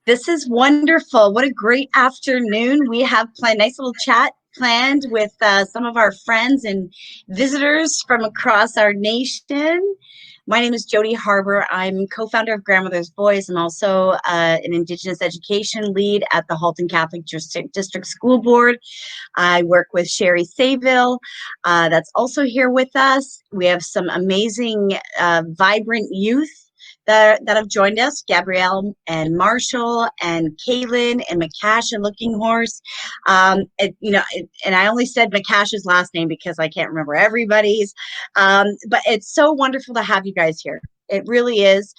This is wonderful. What a great afternoon. We have planned nice little chat planned with some of our friends and visitors from across our nation. My name is Jody Harbour. I'm co-founder of Grandmother's Voice. I'm also an Indigenous education lead at the Halton Catholic District School Board. I work with Sherry Sayville, that's also here with us. We have some amazing, vibrant youth that have joined us, Gabrielle and Marshall and Kaylin and Makasha Looking Horse. And I only said Makasha's last name because I can't remember everybody's. But it's so wonderful to have you guys here. It really is.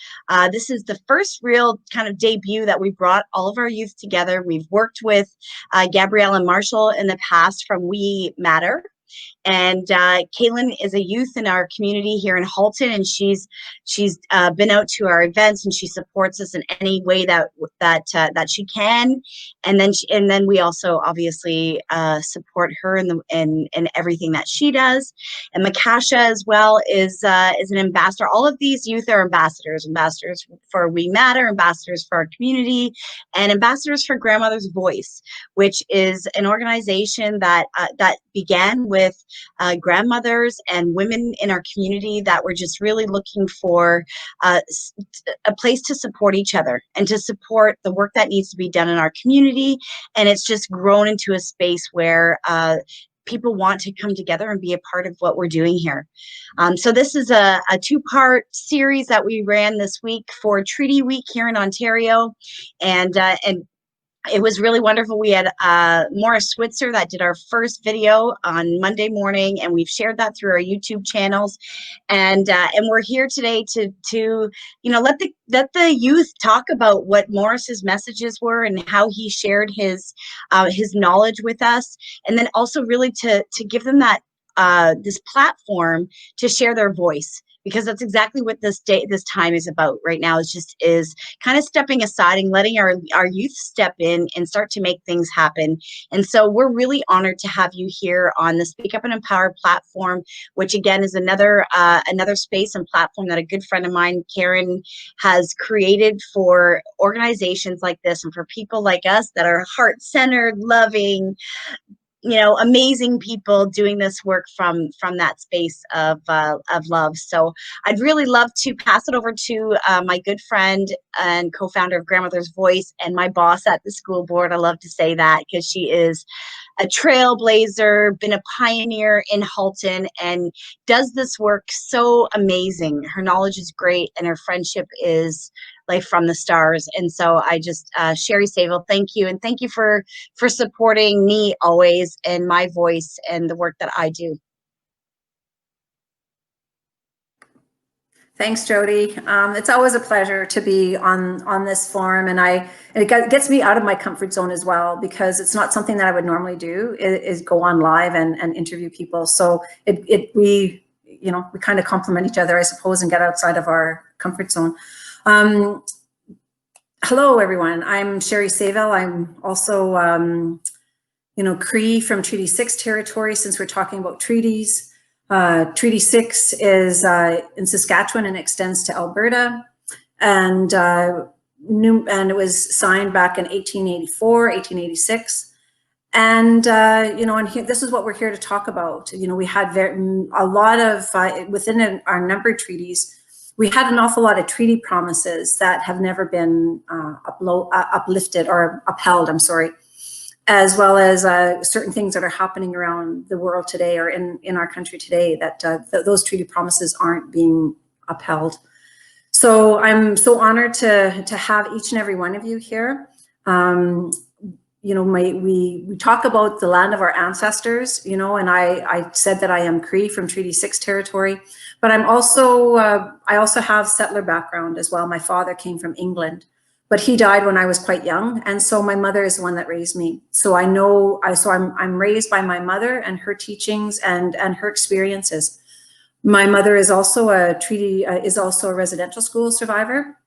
This is the first real kind of debut that we brought all of our youth together. We've worked with Gabrielle and Marshall in the past from We Matter. And Kaylin is a youth in our community here in Halton, and she's been out to our events, and she supports us in any way that she can. And then we also obviously support her in everything that she does. And Makasha as well is an ambassador. All of these youth are ambassadors for We Matter, ambassadors for our community, and ambassadors for Grandmother's Voice, which is an organization that began with grandmothers and women in our community that were just really looking for a place to support each other and to support the work that needs to be done in our community. And it's just grown into a space where people want to come together and be a part of what we're doing here. So this is a two-part series that we ran this week for Treaty Week here in Ontario. And it was really wonderful. We had Morris Switzer that did our first video on Monday morning, and we've shared that through our YouTube channels. And we're here today to let the youth talk about what Morris's messages were and how he shared his knowledge with us, and then also really to give them that this platform to share their voice, because that's exactly what this time is about right now. Is kind of stepping aside and letting our youth step in and start to make things happen. And so we're really honored to have you here on the Speak Up and Empower platform, which again is another space and platform that a good friend of mine, Karen, has created for organizations like this and for people like us that are heart-centered, loving, amazing people doing this work from that space of love. So I'd really love to pass it over to my good friend and co-founder of Grandmother's Voice and my boss at the school board. I love to say that because she is a trailblazer, been a pioneer in Halton, and does this work so amazing. Her knowledge is great, and her friendship is like from the stars. And so I just, Sherry Sayville, thank you. And thank you for supporting me always and my voice and the work that I do. Thanks, Jody. It's always a pleasure to be on this forum, and it gets me out of my comfort zone as well, because it's not something that I would normally do, is go on live and interview people. So we kind of complement each other, I suppose, and get outside of our comfort zone. Hello, everyone. I'm Sherry Sayville. I'm also, Cree from Treaty 6 territory, since we're talking about treaties. Treaty 6 is in Saskatchewan and extends to Alberta, and it was signed back in 1884, 1886. And and here, this is what we're here to talk about. We had a lot of within our numbered treaties. We had an awful lot of treaty promises that have never been uplifted or upheld. I'm sorry. As well as certain things that are happening around the world today or in our country today that those treaty promises aren't being upheld. So I'm so honored to have each and every one of you here. We talk about the land of our ancestors, and I said that I am Cree from Treaty 6 territory, but I also have settler background as well. My father came from England, but he died when I was quite young, and so my mother is the one that raised me. So I'm raised by my mother and her teachings and her experiences. My mother is also a residential school survivor,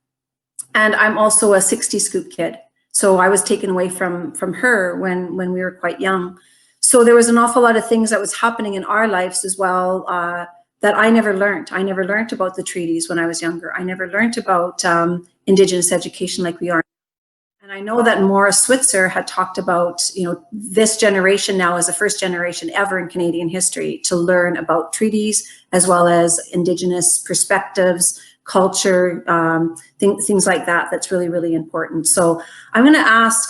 and I'm also a 60 scoop kid. So I was taken away from her when we were quite young. So there was an awful lot of things that was happening in our lives as well that I never learned. I never learned about the treaties when I was younger. I never learned about Indigenous education like we are. And I know that Morris Switzer had talked about, this generation now is the first generation ever in Canadian history to learn about treaties, as well as Indigenous perspectives, culture, things like that. That's really, really important. So I'm going to ask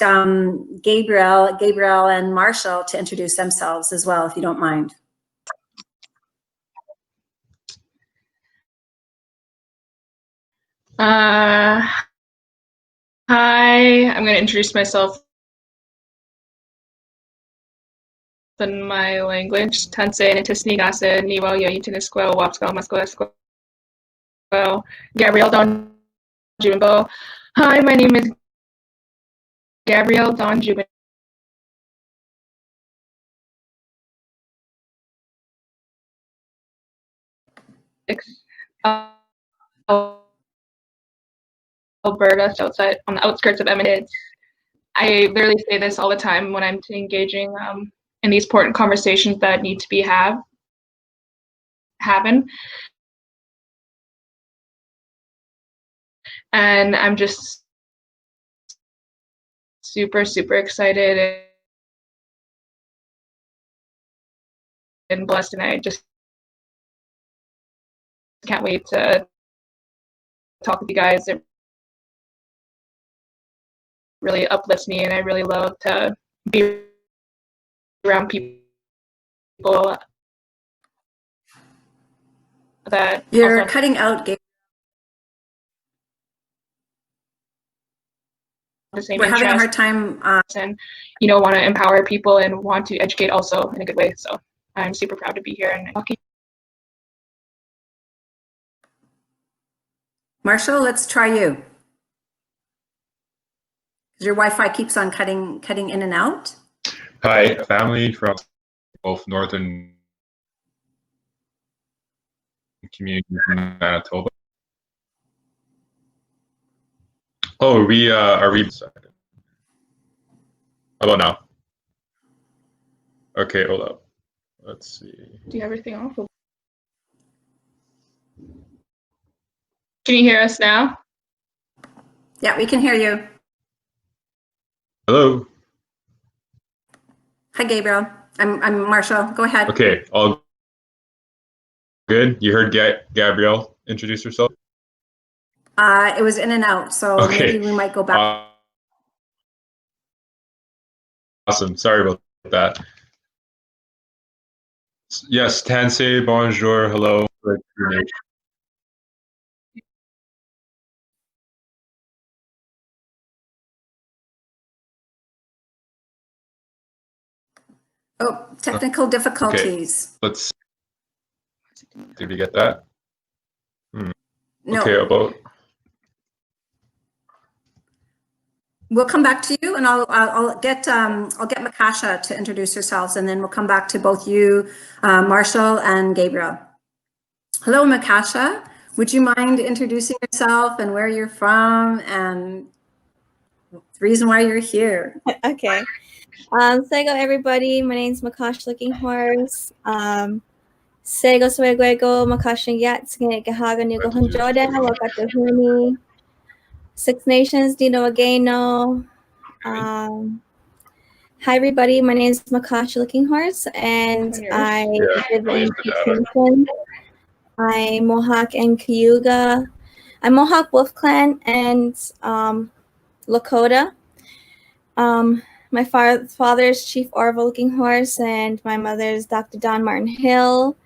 Gabriel and Marshall to introduce themselves as well, if you don't mind. Hi, I'm going to introduce myself in my language. Tanse Nitisni Gase Niwa Yoyitinisquel Wapscal Muscle Gabrielle Don Jumbo. Hi, my name is Gabrielle Don Jumbo. Alberta, outside on the outskirts of Edmonton. I literally say this all the time when I'm engaging in these important conversations that need to be happen. And I'm just super, super excited and blessed, and I just can't wait to talk with you guys. It really uplifts me, and I really love to be around people that you're cutting out, Gabe. The same We're having a hard interest time and want to empower people and want to educate also in a good way. So I'm super proud to be here and talking. Marshall, let's try you. Your Wi-Fi keeps on cutting in and out. Hi, family from both northern communities in Manitoba. Oh, are we How about now? Okay, hold up. Let's see. Do you have everything off? Can you hear us now? Yeah, we can hear you. Hello. Hi, Gabriel. I'm Marshall. Go ahead. Okay, all good. You heard Gabrielle introduce herself? It was in and out, so Okay. maybe we might go back. Awesome. Sorry about that. Yes, Tansei, bonjour, hello. Oh, technical difficulties. Let's. Did we get that? No. Okay, about. We'll come back to you, and I'll get Makasha to introduce herself, and then we'll come back to both you, Marshall and Gabriel. Hello, Makasha. Would you mind introducing yourself and where you're from and the reason why you're here? Okay. Sego everybody. My name's Makash Looking Horse. Sego Swegwego Makash Yats Gahaga Nugo Hunjoda Wakatahuni. Six Nations Dino Ageno. Hi everybody. My name is Makash Looking Horse, and I live in Kingston. I'm Mohawk and Cayuga. I'm Mohawk Wolf Clan and Lakota. My father's Chief Orville Looking Horse, and my mother's Dr. Don Martin Hill.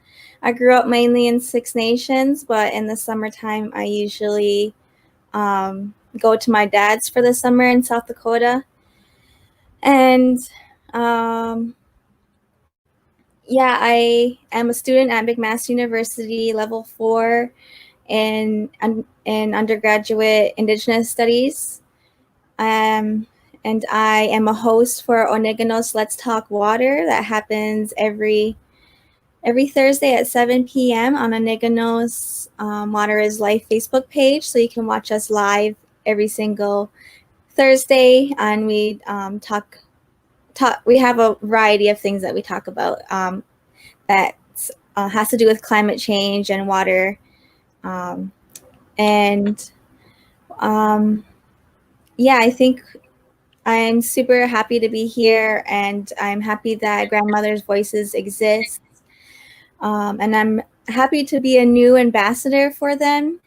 I grew up mainly in Six Nations, but in the summertime, I usually go to my dad's for the summer in South Dakota. And yeah, I am a student at McMaster University, level 4 in undergraduate Indigenous Studies. And I am a host for Oneganos Let's Talk Water that happens every Thursday at 7 p.m. on Oneganos Water is Life Facebook page. So you can watch us live every single Thursday, and we talk. We have a variety of things that we talk about that has to do with climate change and water, yeah, I think I'm super happy to be here, and I'm happy that Grandmother's Voices exist. And I'm happy to be a new ambassador for them.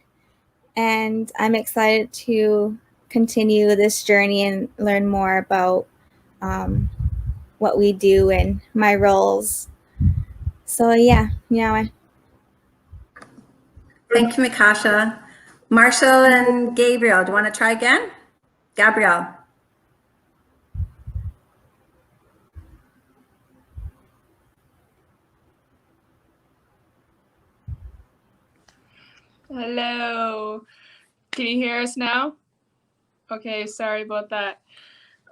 And I'm excited to continue this journey and learn more about what we do and my roles. So yeah. Thank you, Mikasha. Marshall and Gabriel, do you want to try again? Gabrielle. Hello. Can you hear us now? Okay, sorry about that.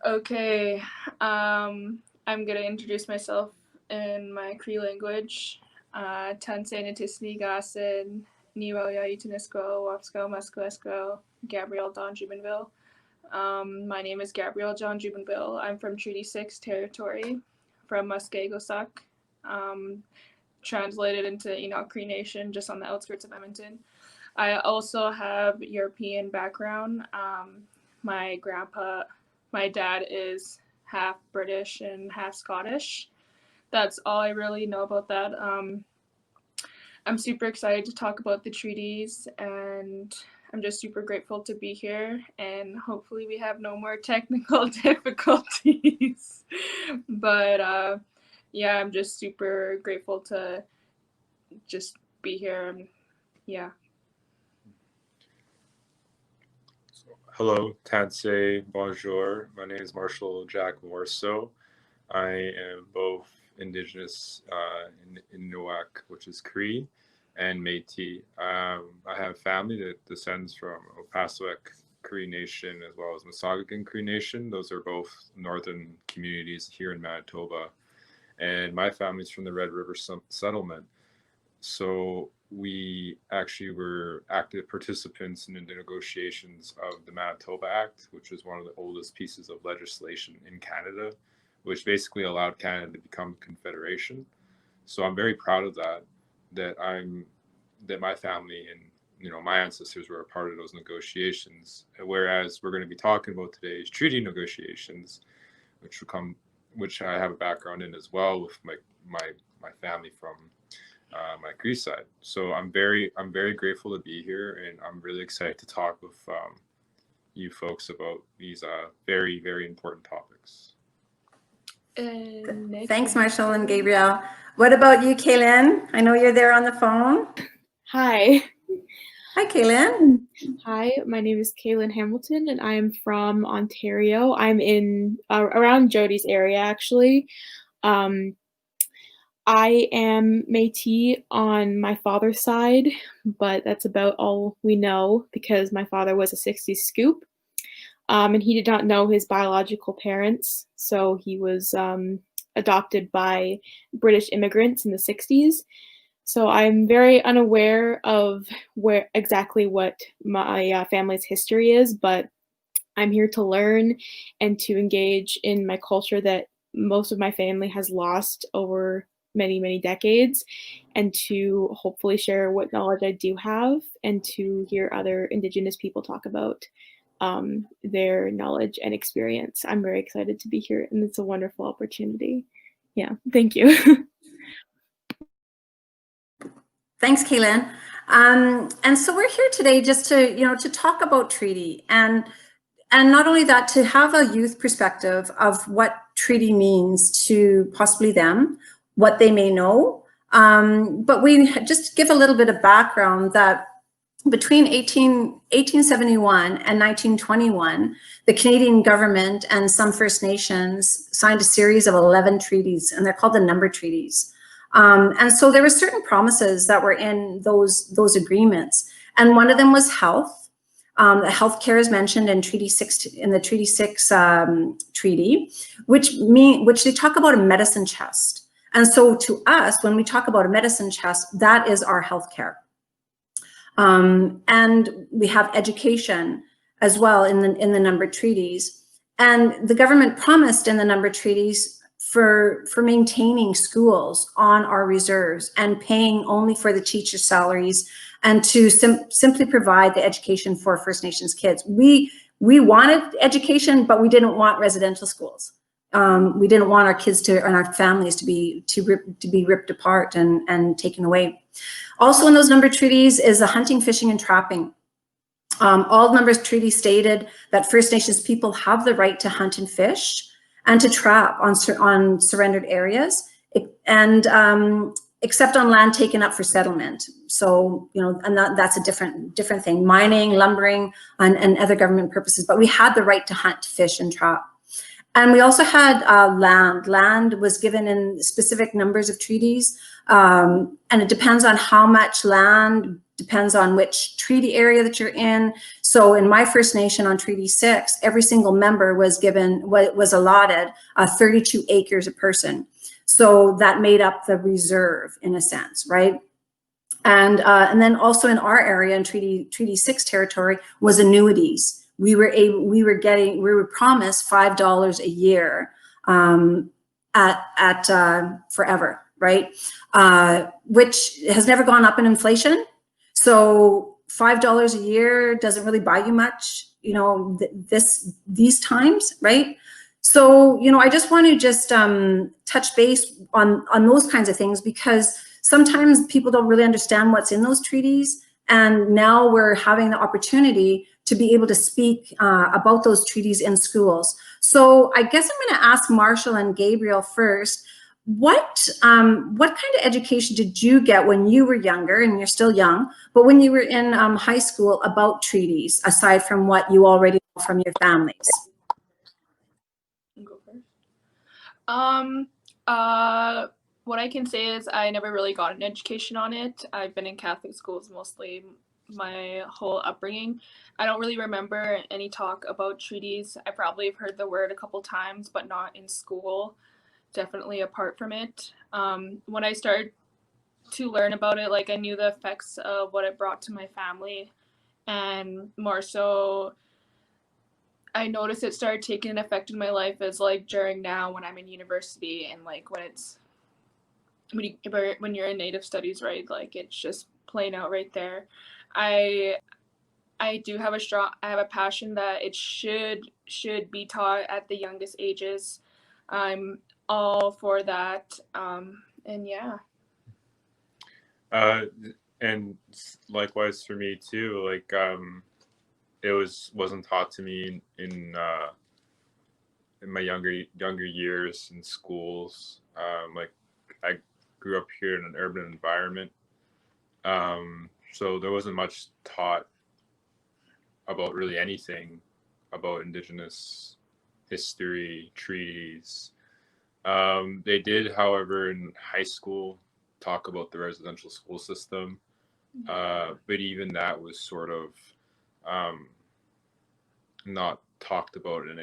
Okay, I'm gonna introduce myself in my Cree language. Tanse Natisni Gasin, Niwaya Utinisco, Wapsco, Muscoesco, Gabrielle Don Jubenville. My name is Gabrielle John Jubenville. I'm from Treaty 6 territory, from Muskego-Suck, translated into Enoch Cree Nation, just on the outskirts of Edmonton. I also have European background. My dad is half British and half Scottish. That's all I really know about that. I'm super excited to talk about the treaties, and I'm just super grateful to be here, and hopefully we have no more technical difficulties. But yeah, I'm just super grateful to just be here. Yeah. Hello, Tansei, bonjour. My name is Marshall Jack Morso. I am both Indigenous in Nowak, which is Cree, and Métis. I have family that descends from Opaskwayak Cree Nation as well as Massagegan Cree Nation. Those are both northern communities here in Manitoba. And my family's from the Red River Settlement. So we actually were active participants in the negotiations of the Manitoba Act, which is one of the oldest pieces of legislation in Canada, which basically allowed Canada to become a confederation. So I'm very proud of that my family and my ancestors were a part of those negotiations. Whereas we're going to be talking about today's treaty negotiations, which I have a background in as well with my family from my Cree side. So I'm very grateful to be here, and I'm really excited to talk with you folks about these very, very important topics. Thanks, Marshall and Gabriel. What about you, Kaylin? I know you're there on the phone. Hi. Hi, Kaylin. Hi, my name is Kaylin Hamilton, and I am from Ontario. I'm in around Jody's area, actually. I am Métis on my father's side, but that's about all we know because my father was a 60s scoop, and he did not know his biological parents, so he was adopted by British immigrants in the 60s. So I'm very unaware of exactly what my family's history is, but I'm here to learn and to engage in my culture that most of my family has lost over many, many decades, and to hopefully share what knowledge I do have and to hear other Indigenous people talk about their knowledge and experience. I'm very excited to be here, and it's a wonderful opportunity. Yeah, thank you. Thanks, Kaylin. And so we're here today just to talk about treaty, and not only that, to have a youth perspective of what treaty means to possibly them, what they may know. But we just give a little bit of background that between 1871 and 1921, the Canadian government and some First Nations signed a series of 11 treaties, and they're called the Number Treaties. And so there were certain promises that were in those agreements, and one of them was health. Healthcare is mentioned in Treaty 6, in the Treaty 6 treaty, which they talk about a medicine chest. And so to us, when we talk about a medicine chest, that is our healthcare. And we have education as well in the numbered treaties. And the government promised in the numbered treaties for maintaining schools on our reserves and paying only for the teachers' salaries and to simply provide the education for First Nations kids. We we wanted education, but we didn't want residential schools. We didn't want our kids and our families to be ripped apart and taken away. Also in those number treaties is the hunting, fishing, and trapping. All numbers treaties stated that First Nations people have the right to hunt and fish and to trap on surrendered areas, and except on land taken up for settlement. So, you know, and that's a different thing, mining, lumbering, and other government purposes, but we had the right to hunt, fish, and trap. And we also had land. Land was given in specific numbers of treaties, and it depends on how much land, depends on which treaty area that you're in. So in my First Nation on Treaty 6, every single member was allotted 32 acres a person. So that made up the reserve in a sense, right? And then also in our area in Treaty 6 territory was annuities. We were promised $5 a year at forever, right? Which has never gone up in inflation. So $5 a year doesn't really buy you much, you know, these times, right? So, you know, I just want to just touch base on those kinds of things, because sometimes people don't really understand what's in those treaties. And now we're having the opportunity to be able to speak about those treaties in schools. So I guess I'm going to ask Marshall and Gabriel first. What kind of education did you get when you were younger, and you're still young, but when you were in high school about treaties, aside from what you already know from your families? Go first. What I can say is I never really got an education on it. I've been in Catholic schools mostly my whole upbringing. I don't really remember any talk about treaties. I probably have heard the word a couple times, but not in school. Definitely apart from it. When I started to learn about it, like I knew the effects of what it brought to my family, and more so I noticed it started taking an effect in my life as like during now when I'm in university, and like when you're in Native studies, right? Like it's just playing out right there. I do have a passion that it should be taught at the youngest ages. I'm all for that. And yeah. And likewise for me too, like it wasn't taught to me in my younger years in schools. Like I grew up here in an urban environment, so there wasn't much taught about really anything about Indigenous history, treaties. They did, however, in high school talk about the residential school system, but even that was sort of not talked about in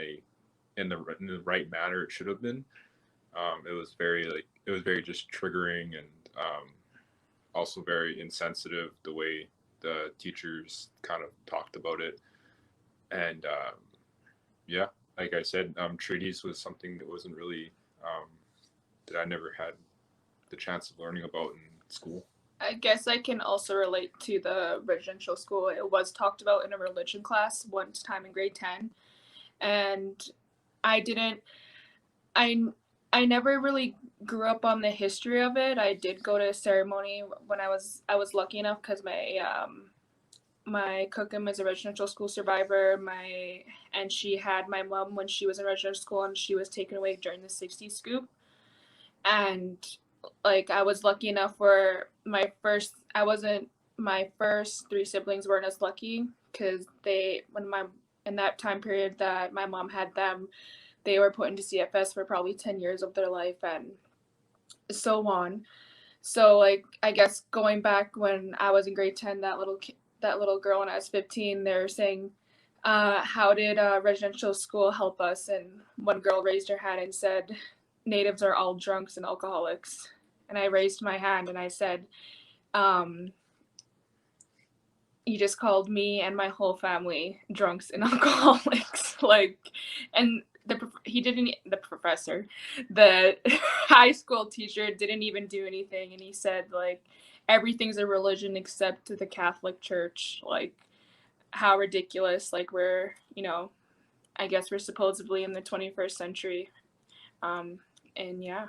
the right manner it should have been. It was very just triggering, and also very insensitive the way the teachers kind of talked about it. And yeah, like I said, treaties was something that wasn't really that I never had the chance of learning about in school. I guess I can also relate to the residential school. It was talked about in a religion class one time in grade 10, and I never really grew up on the history of it. I did go to a ceremony when I was lucky enough, because my cookum is a residential school survivor. And she had my mom when she was in residential school, and she was taken away during the 60s scoop. And like I was lucky enough where my first three siblings weren't as lucky, because in that time period that my mom had them, they were put into CFS for probably 10 years of their life and so on. So like I guess going back when I was in grade 10, that little girl when I was 15, they're saying, how did residential school help us? And one girl raised her hand and said, Natives are all drunks and alcoholics. And I raised my hand and I said, you just called me and my whole family drunks and alcoholics. Like, and the professor, the high school teacher didn't even do anything. And he said, like, everything's a religion except the Catholic Church. Like, how ridiculous. Like, we're, you know, I guess we're supposedly in the 21st century. And yeah.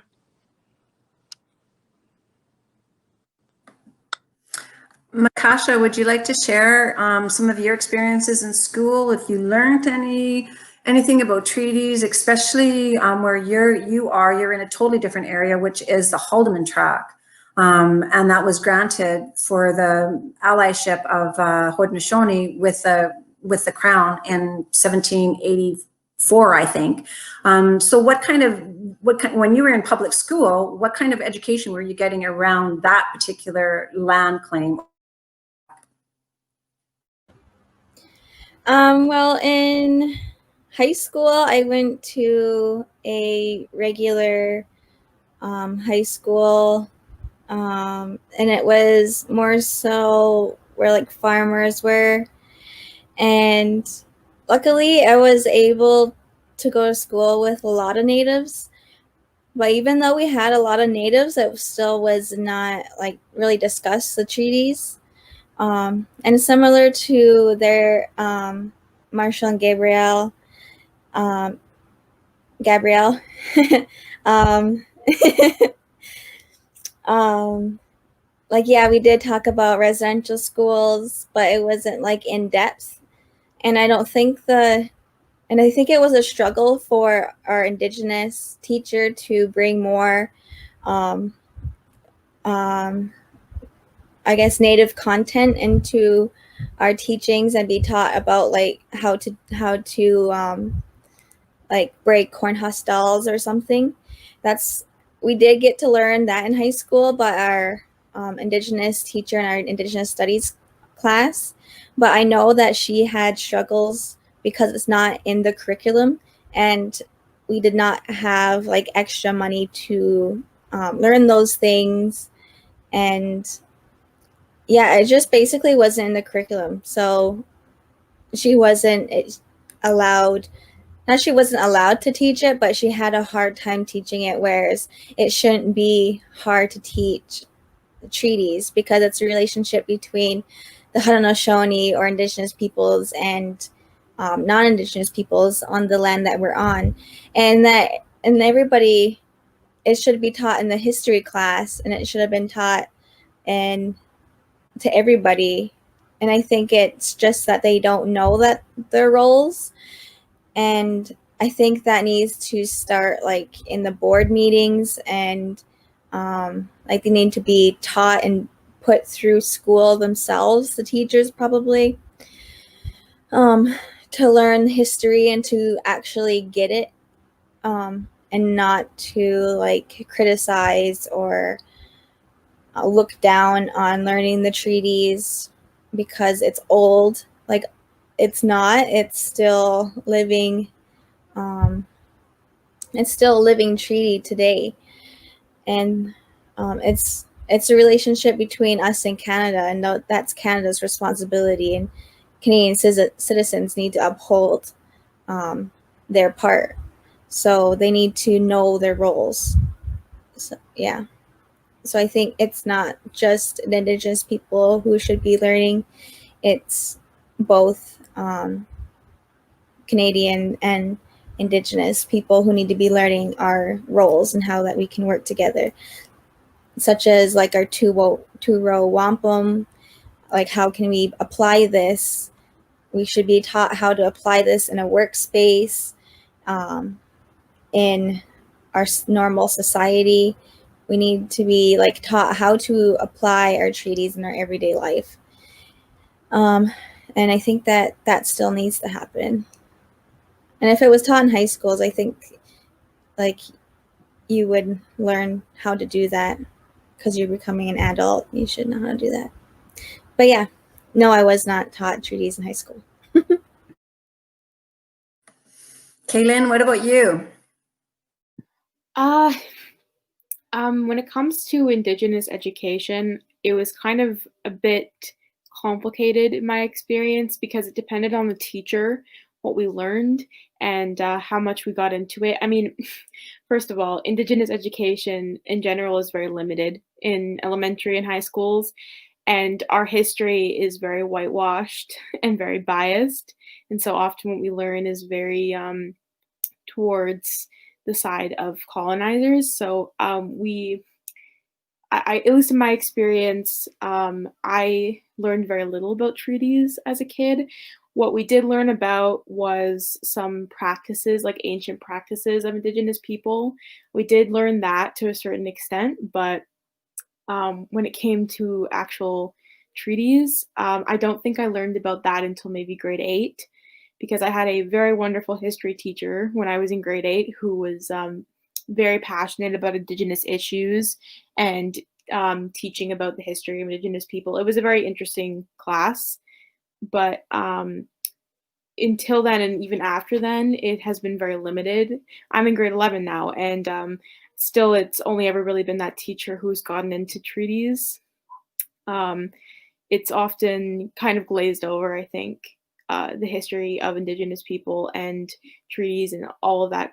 Makasha, would you like to share some of your experiences in school? If you learned anything about treaties, especially where you're in a totally different area, which is the Haldimand track. And that was granted for the allyship of Haudenosaunee with the crown in 1784, I think. So when you were in public school, what kind of education were you getting around that particular land claim? Well, in high school, I went to a regular high school, and it was more so where like farmers were. And luckily, I was able to go to school with a lot of natives. But even though we had a lot of natives, it still was not like really discussed the treaties. And similar to their Marshall and Gabrielle, Gabrielle, um, like, yeah, we did talk about residential schools, but it wasn't like in depth. And I think it was a struggle for our Indigenous teacher to bring more, I guess, Native content into our teachings and be taught about like how to like break corn husk dolls or something. We did get to learn that in high school, but our Indigenous teacher in our Indigenous studies class. But I know that she had struggles because it's not in the curriculum, and we did not have like extra money to learn those things. And yeah, it just basically wasn't in the curriculum. So she wasn't allowed, not she wasn't allowed to teach it, but she had a hard time teaching it, whereas it shouldn't be hard to teach the treaties because it's a relationship between the Haudenosaunee or Indigenous peoples and non-Indigenous peoples on the land that we're on. And everybody, it should be taught in the history class, and it should have been taught to everybody. And I think it's just that they don't know that their roles. And I think that needs to start like in the board meetings, and like they need to be taught and put through school themselves, the teachers probably, to learn history and to actually get it, and not to like criticize or look down on learning the treaties because it's old. Like, it's not, it's still living, it's still a living treaty today. And it's a relationship between us and Canada, and that's Canada's responsibility, and Canadian citizens need to uphold their part. So they need to know their roles. So, yeah. So I think it's not just the Indigenous people who should be learning. It's both Canadian and Indigenous people who need to be learning our roles and how that we can work together, such as like our two-row wampum. Like, how can we apply this? We should be taught how to apply this in a workspace, in our normal society. We need to be like taught how to apply our treaties in our everyday life. And I think that still needs to happen. And if it was taught in high schools, I think like you would learn how to do that because you're becoming an adult. You should know how to do that. But yeah, no, I was not taught treaties in high school. Kaylin, what about you? When it comes to Indigenous education, it was kind of a bit complicated in my experience because it depended on the teacher, what we learned, and how much we got into it. I mean, first of all, Indigenous education in general is very limited in elementary and high schools. And our history is very whitewashed and very biased. And so often what we learn is very towards the side of colonizers. So at least in my experience, I learned very little about treaties as a kid. What we did learn about was some practices, like ancient practices of Indigenous people. We did learn that to a certain extent, but when it came to actual treaties, I don't think I learned about that until maybe grade 8, because I had a very wonderful history teacher when I was in grade 8 who was very passionate about Indigenous issues and teaching about the history of Indigenous people. It was a very interesting class, but until then and even after then, it has been very limited. I'm in grade 11 now, and still it's only ever really been that teacher who's gotten into treaties. It's often kind of glazed over, I think. The history of Indigenous people and treaties and all of that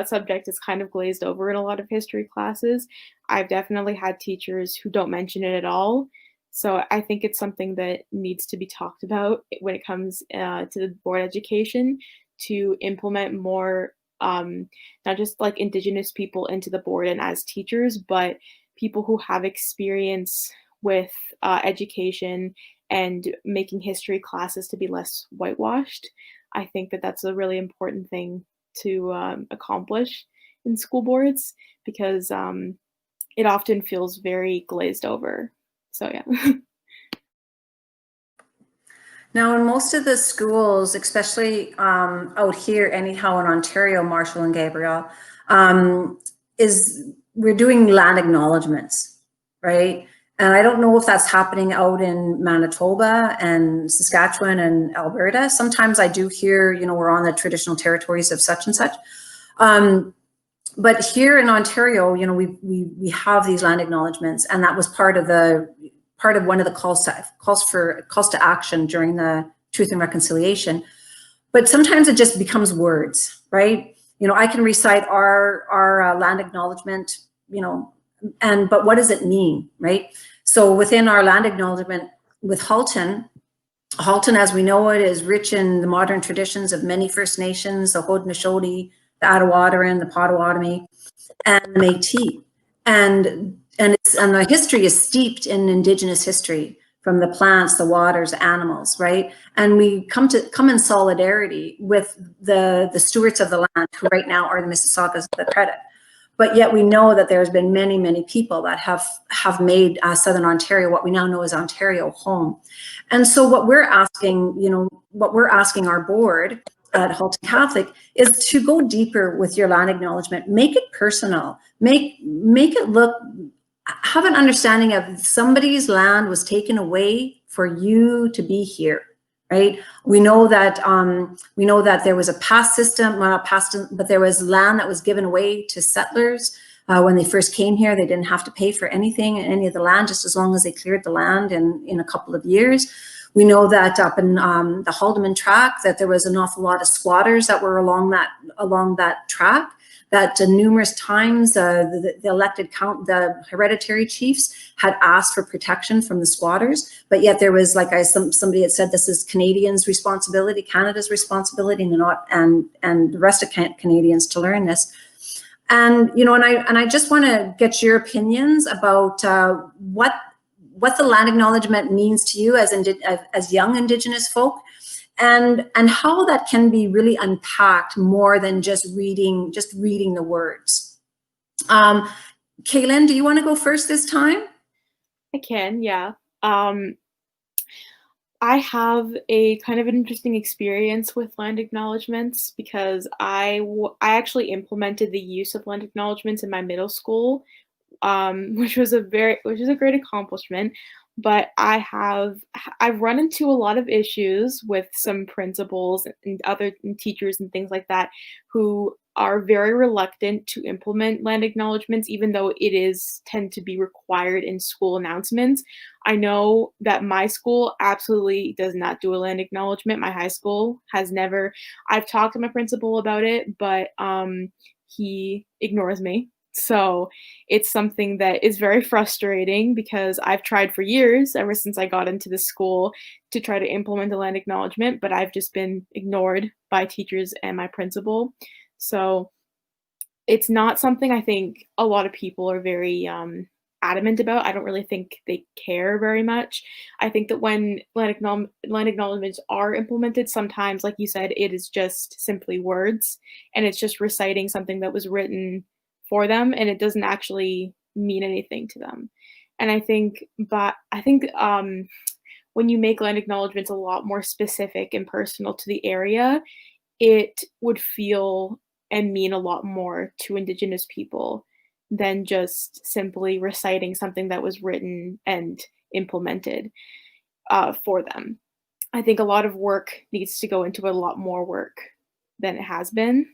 subject is kind of glazed over in a lot of history classes. I've definitely had teachers who don't mention it at all. So I think it's something that needs to be talked about when it comes to the board education, to implement more, not just like Indigenous people into the board and as teachers, but people who have experience with education and making history classes to be less whitewashed. I think that that's a really important thing to accomplish in school boards, because it often feels very glazed over. So yeah. Now, in most of the schools, especially out here, anyhow, in Ontario, Marshall and Gabriel, we're doing land acknowledgements, right? And I don't know if that's happening out in Manitoba and Saskatchewan and Alberta. Sometimes I do hear, you know, we're on the traditional territories of such and such. But here in Ontario, you know, we have these land acknowledgements, and that was part of one of the calls to action during the Truth and Reconciliation. But sometimes it just becomes words, right? You know, I can recite our land acknowledgement, you know, but what does it mean, right? So within our land acknowledgement with Halton, as we know it, is rich in the modern traditions of many First Nations, the Haudenosaunee, the Attawattaran, the Potawatomi, and the Métis. And the history is steeped in Indigenous history, from the plants, the waters, animals, right? And we come in solidarity with the stewards of the land, who right now are the Mississaugas of the Credit. But yet we know that there's been many, many people that have made Southern Ontario, what we now know as Ontario, home. And so what we're asking, you know, our board at Halton Catholic is to go deeper with your land acknowledgement. Make it personal. Make it look, have an understanding of somebody's land was taken away for you to be here. Right. We know that there was a pass system, well, not pass, but there was land that was given away to settlers when they first came here. They didn't have to pay for anything, any of the land, just as long as they cleared the land in a couple of years. We know that up in the Haldimand tract, that there was an awful lot of squatters that were along that track. That numerous times the elected the hereditary chiefs had asked for protection from the squatters, but yet there was, like somebody had said, this is Canadians' responsibility, Canada's responsibility, and the rest of Canadians to learn this. And you know, and I just want to get your opinions about what the land acknowledgement means to you as young Indigenous folk. And how that can be really unpacked more than just reading the words. Kaylin, do you want to go first this time? I can, yeah. I have a kind of an interesting experience with land acknowledgements, because I actually implemented the use of land acknowledgements in my middle school, which was a great accomplishment. But I've run into a lot of issues with some principals and other teachers and things like that who are very reluctant to implement land acknowledgements, even though it tend to be required in school announcements. I know that my school absolutely does not do a land acknowledgement. My high school has never. I've talked to my principal about it, but he ignores me. So it's something that is very frustrating because I've tried for years, ever since I got into the school, to try to implement the land acknowledgement, but I've just been ignored by teachers and my principal. So it's not something I think a lot of people are very adamant about. I don't really think they care very much. I think that when land acknowledgements are implemented, sometimes, like you said, it is just simply words and it's just reciting something that was written for them and it doesn't actually mean anything to them. And I think when you make land acknowledgements a lot more specific and personal to the area, it would feel and mean a lot more to Indigenous people than just simply reciting something that was written and implemented for them. I think a lot of work needs to go into a lot more work than it has been.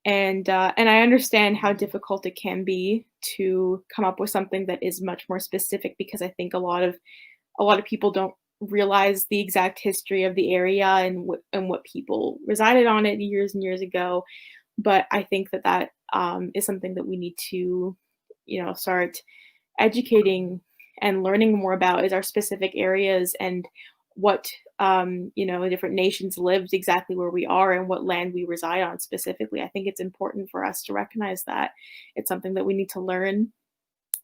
And I understand how difficult it can be to come up with something that is much more specific because I think a lot of people don't realize the exact history of the area and what people resided on it years and years ago. But I think that is something that we need to, start educating and learning more about is our specific areas and what, different nations lived exactly where we are and what land we reside on specifically. I think it's important for us to recognize that it's something that we need to learn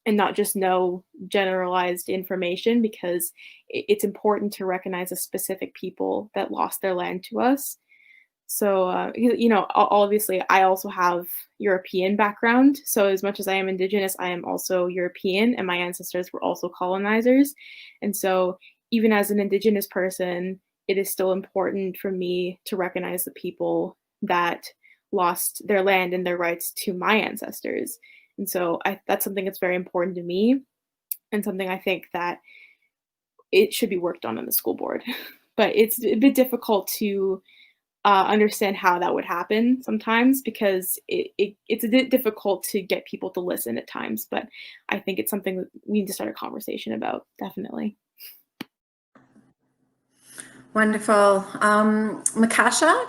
and not just know generalized information because it's important to recognize the specific people that lost their land to us. So, obviously, I also have European background. So as much as I am Indigenous, I am also European, and my ancestors were also colonizers. And so even as an Indigenous person, it is still important for me to recognize the people that lost their land and their rights to my ancestors. And so that's something that's very important to me and something I think that it should be worked on in the school board. But it's a bit difficult to understand how that would happen sometimes because it's a bit difficult to get people to listen at times. But I think it's something that we need to start a conversation about, definitely. Wonderful. Makasha,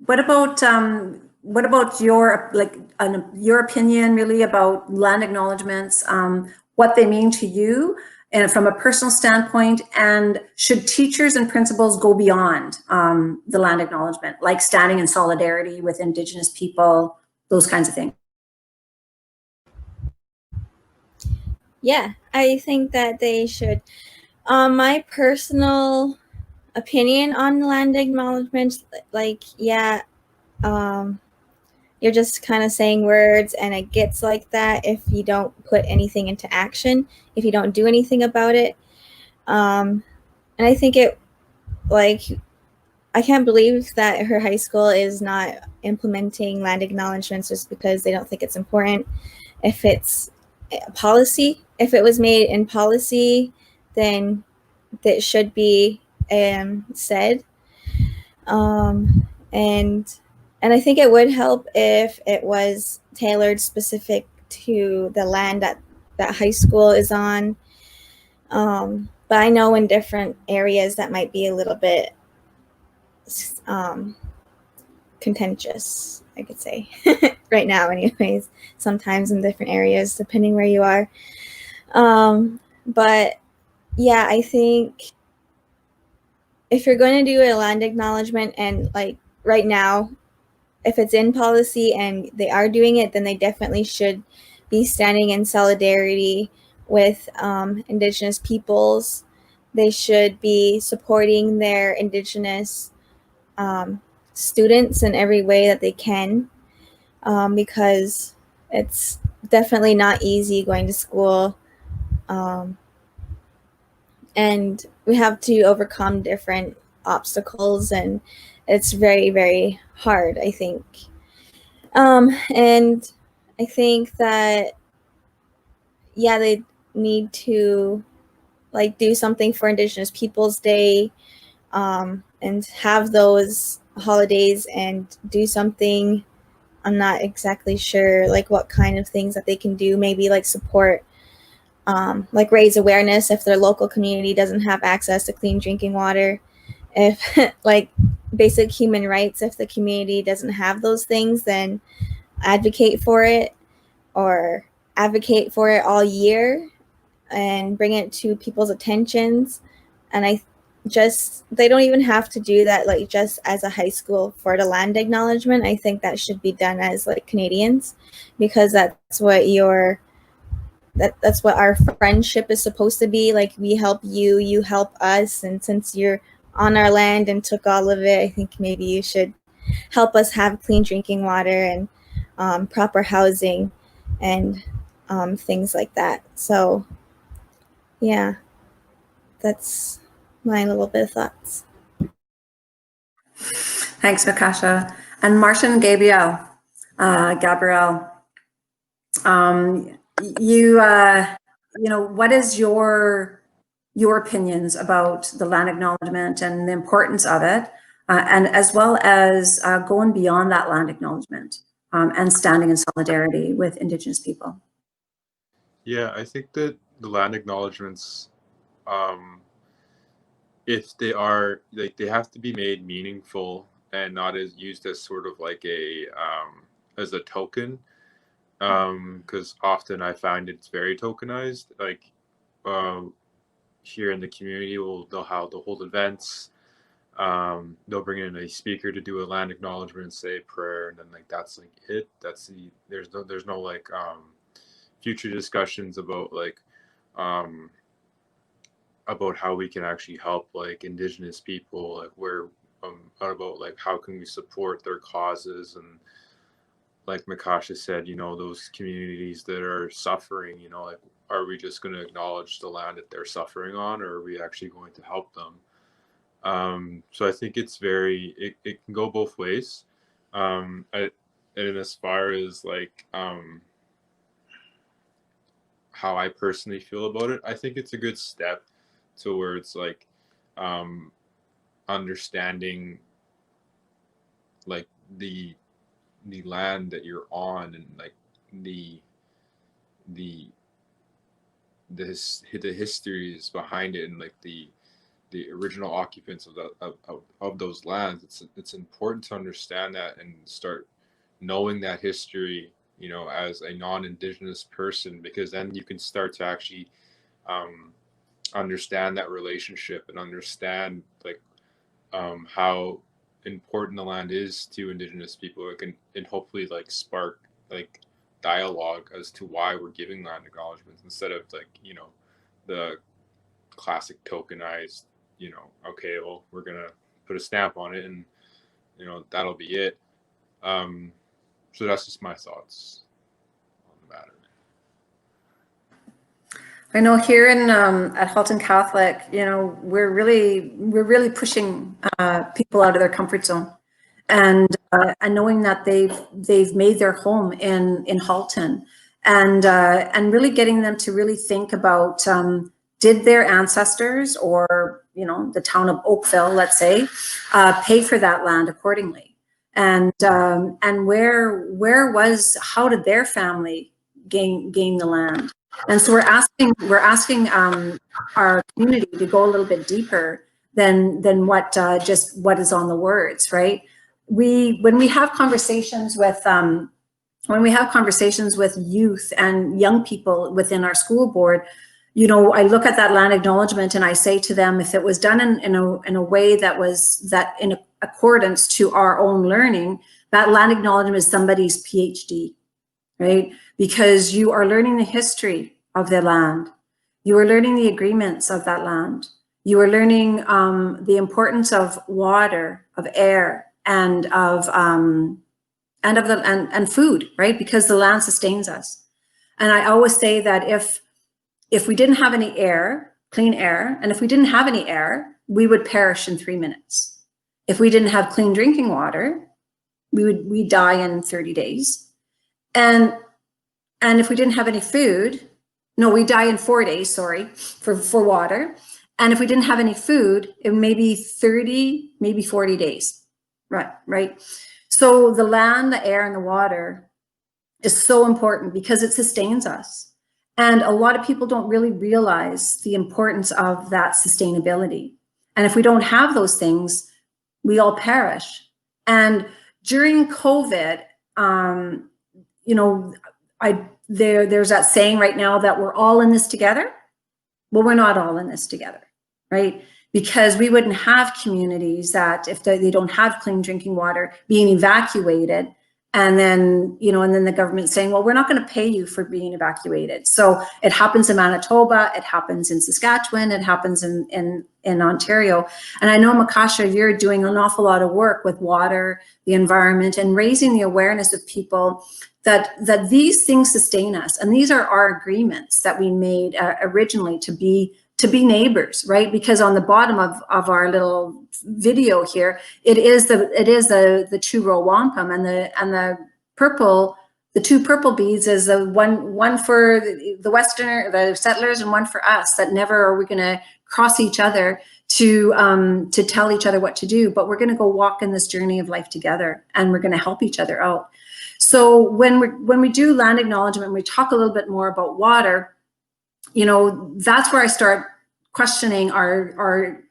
what about your opinion really about land acknowledgements, what they mean to you and from a personal standpoint, and should teachers and principals go beyond the land acknowledgement, like standing in solidarity with Indigenous people, those kinds of things? Yeah, I think that they should. My personal opinion on land acknowledgements, you're just kind of saying words and it gets like that if you don't put anything into action, if you don't do anything about it. And I think I can't believe that her high school is not implementing land acknowledgements just because they don't think it's important. If it's a policy, if it was made in policy, then that should be said. And I think it would help if it was tailored specific to the land that high school is on. But I know in different areas that might be a little bit contentious, I could say, right now anyways, sometimes in different areas, depending where you are. But yeah, I think if you're going to do a land acknowledgement and like right now, if it's in policy and they are doing it, then they definitely should be standing in solidarity with Indigenous peoples. They should be supporting their Indigenous students in every way that they can, because it's definitely not easy going to school. And we have to overcome different obstacles, and it's very, very hard, I think. And I think that, yeah, they need to like do something for Indigenous Peoples Day, and have those holidays and do something. I'm not exactly sure like what kind of things that they can do, maybe like support, like raise awareness if their local community doesn't have access to clean drinking water, if like basic human rights, if the community doesn't have those things, then advocate for it. or advocate for it all year and bring it to people's attentions. And they don't even have to do that like just as a high school for the land acknowledgement. I think that should be done as like Canadians, because that's what that's what our friendship is supposed to be. Like, we help you, you help us, and since you're on our land and took all of it, I think maybe you should help us have clean drinking water and proper housing and things like that. So yeah, that's my little bit of thoughts. Thanks, Makasha. And Martin Gabriel, you know, what is your opinions about the land acknowledgement and the importance of it, and as well as going beyond that land acknowledgement and standing in solidarity with Indigenous people? Yeah, I think that the land acknowledgements, if they are like, they have to be made meaningful and not as used as sort of like a as a token, because often I find it's very tokenized. Like here in the community, they'll hold events. They'll bring in a speaker to do a land acknowledgement, say a prayer, and then like that's like it. There's no like future discussions about like about how we can actually help like Indigenous people, like where about like how can we support their causes, and like Makasha said, you know, those communities that are suffering, you know, like, are we just going to acknowledge the land that they're suffering on, or are we actually going to help them? So I think it's it can go both ways. And as far as like how I personally feel about it, I think it's a good step towards like understanding like the land that you're on, and like the histories behind it, and like the original occupants of those lands. It's important to understand that and start knowing that history, you know, as a non-Indigenous person, because then you can start to actually understand that relationship and understand like how important the land is to Indigenous people. It can, and hopefully like spark like dialogue as to why we're giving land acknowledgements, instead of like, you know, the classic tokenized, you know, okay, well, we're gonna put a stamp on it and, you know, that'll be it. So that's just my thoughts on the matter. I know here in at Halton Catholic, you know, we're really pushing people out of their comfort zone, and knowing that they've made their home in Halton, and really getting them to really think about, did their ancestors, or, you know, the town of Oakville, let's say, pay for that land accordingly, and how did their family gain the land? And so we're asking our community to go a little bit deeper than what just what is on the words, right? When we have conversations with youth and young people within our school board, you know, I look at that land acknowledgement and I say to them, if it was done in a way that was in accordance to our own learning, that land acknowledgement is somebody's PhD, right? Because you are learning the history of the land. You are learning the agreements of that land. You are learning the importance of water, of air, and of food, right? Because the land sustains us. And I always say that if we didn't have any air, clean air, and if we didn't have any air, we would perish in 3 minutes. If we didn't have clean drinking water, we'd die in 30 days. And if we didn't have any food, no, we die in 4 days, sorry, for water. And if we didn't have any food, it may be 30, maybe 40 days, right? So the land, the air, and the water is so important because it sustains us. And a lot of people don't really realize the importance of that sustainability. And if we don't have those things, we all perish. And during COVID, you know, there's that saying right now that we're all in this together. Well, we're not all in this together, right? Because we wouldn't have communities that, if they don't have clean drinking water, being evacuated, and then, you know, and then the government saying, well, we're not going to pay you for being evacuated. So it happens in Manitoba, it happens in Saskatchewan, it happens in Ontario. And I know, Makasha, you're doing an awful lot of work with water, the environment, and raising the awareness of people that these things sustain us. And these are our agreements that we made originally to be neighbors, right? Because on the bottom of our little video here, it is the two-row wampum, and the purple, the two purple beads is the one for the settlers, and one for us, that never are we going to cross each other to tell each other what to do, but we're going to go walk in this journey of life together, and we're going to help each other out. So when we do land acknowledgement, we talk a little bit more about water, you know, that's where I start questioning our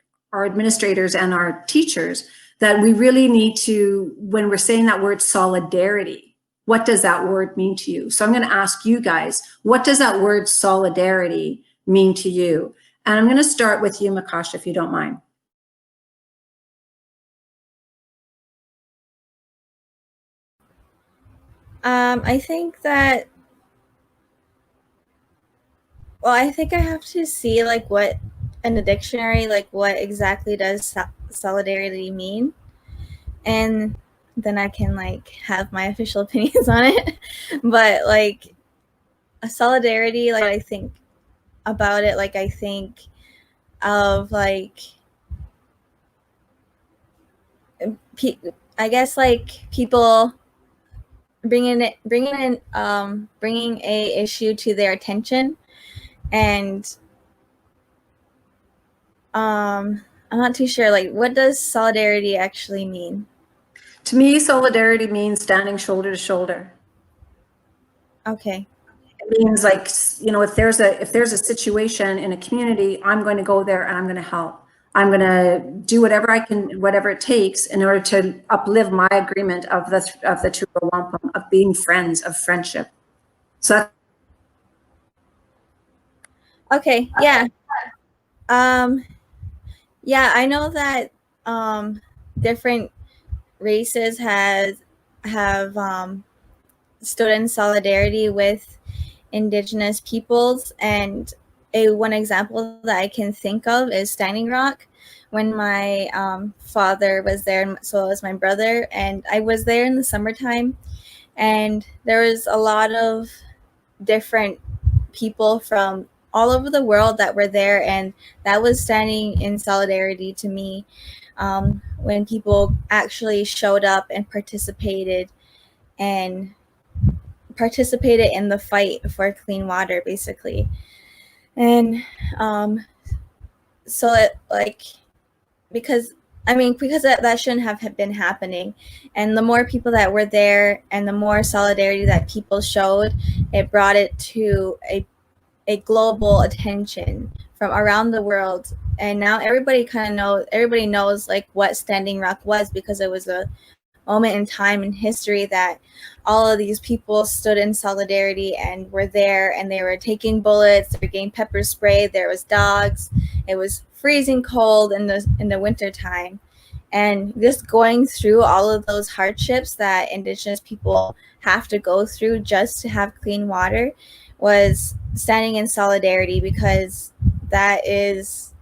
administrators and our teachers, that we really need to, when we're saying that word solidarity, what does that word mean to you? So I'm going to ask you guys, what does that word solidarity mean to you? And I'm going to start with you, Makasha, if you don't mind. I think that, well, I think I have to see like what in the dictionary, like what exactly does solidarity mean, and then I can like have my official opinions on it. But like a solidarity, like I think about it, like I think of like I guess like people bringing a issue to their attention, and I'm not too sure, like what does solidarity actually mean? To me, solidarity means standing shoulder to shoulder. Okay. It means, like, you know, if there's a situation in a community, I'm going to go there and I'm going to help. I'm going to do whatever I can, whatever it takes, in order to uplift my agreement of the two-row wampum, of being friends, of friendship. So Okay, yeah. Yeah, I know that different races have stood in solidarity with Indigenous peoples, and one example that I can think of is Standing Rock. When my father was there, and so was my brother, and I was there in the summertime, and there was a lot of different people from all over the world that were there, and that was standing in solidarity to me, when people actually showed up and participated in the fight for clean water, basically. And so it, like, because that shouldn't have been happening, and the more people that were there and the more solidarity that people showed, it brought it to a global attention from around the world. And now everybody knows like what Standing Rock was, because it was a moment in time in history that all of these people stood in solidarity and were there, and they were taking bullets, they were getting pepper spray, there was dogs, it was freezing cold in the winter time, and just going through all of those hardships that Indigenous people have to go through just to have clean water was standing in solidarity. Because that is,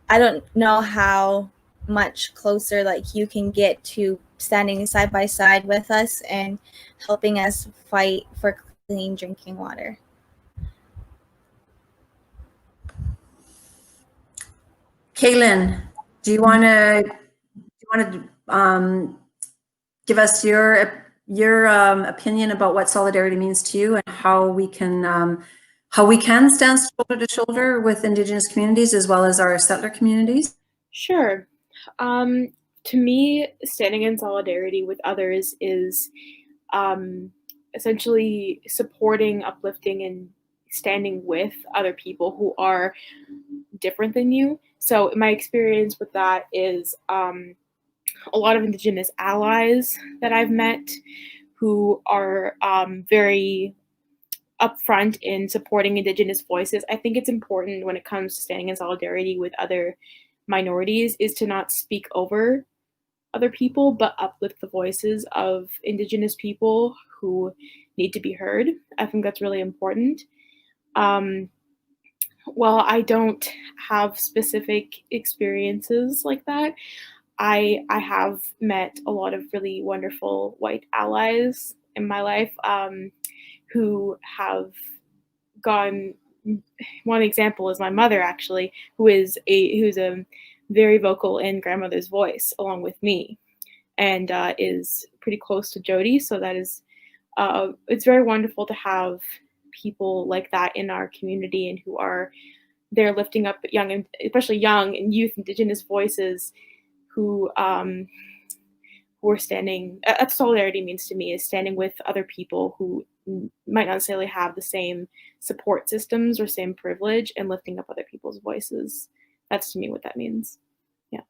I don't know how much closer like you can get to standing side by side with us and helping us fight for clean drinking water. Kaylin, do you want to give us your opinion about what solidarity means to you, and how we can stand shoulder to shoulder with Indigenous communities as well as our settler communities? Sure. To me, standing in solidarity with others is essentially supporting, uplifting, and standing with other people who are different than you. So my experience with that is a lot of Indigenous allies that I've met who are very upfront in supporting Indigenous voices. I think it's important when it comes to standing in solidarity with other minorities is to not speak over other people, but uplift the voices of Indigenous people who need to be heard. I think that's really important. While I don't have specific experiences like that, I have met a lot of really wonderful white allies in my life who have gone. One example is my mother, actually, who's a very vocal in grandmother's voice along with me, and is pretty close to Jody. So that is, it's very wonderful to have people like that in our community and who are there lifting up young, and especially young and youth Indigenous voices who are standing. That's solidarity means to me, is standing with other people who might not necessarily have the same support systems or same privilege, and lifting up other people's voices. That's to me what that means. Yeah.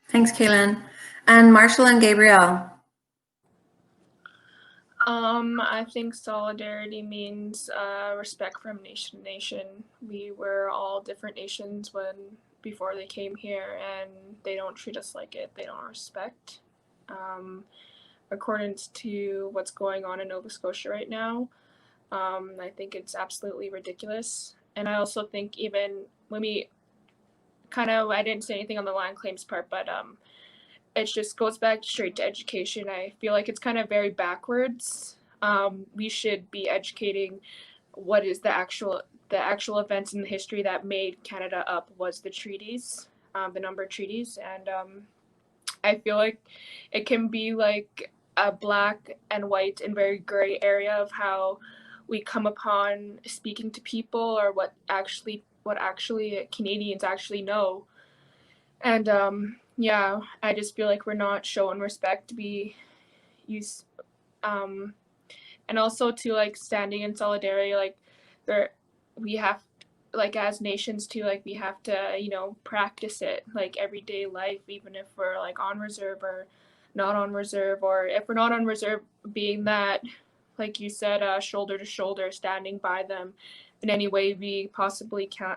Thanks, Kaylin. And Marshall and Gabrielle. I think solidarity means respect from nation to nation. We were all different nations before they came here, and they don't treat us like it. They don't respect. According to what's going on in Nova Scotia right now, I think it's absolutely ridiculous. And I also think even when we I didn't say anything on the land claims part, but it just goes back straight to education. I feel like it's kind of very backwards. We should be educating what is the actual events in the history that made Canada up was the treaties, the number of treaties. And I feel like it can be like a black and white and very gray area of how we come upon speaking to people, or what actually Canadians actually know. And yeah, I just feel like we're not showing respect. And also to like standing in solidarity, like we have, like as nations too, like we have to, practice it like everyday life, even if we're like on reserve or not on reserve, or if we're not on reserve, being that, like you said, shoulder to shoulder, standing by them in any way we possibly can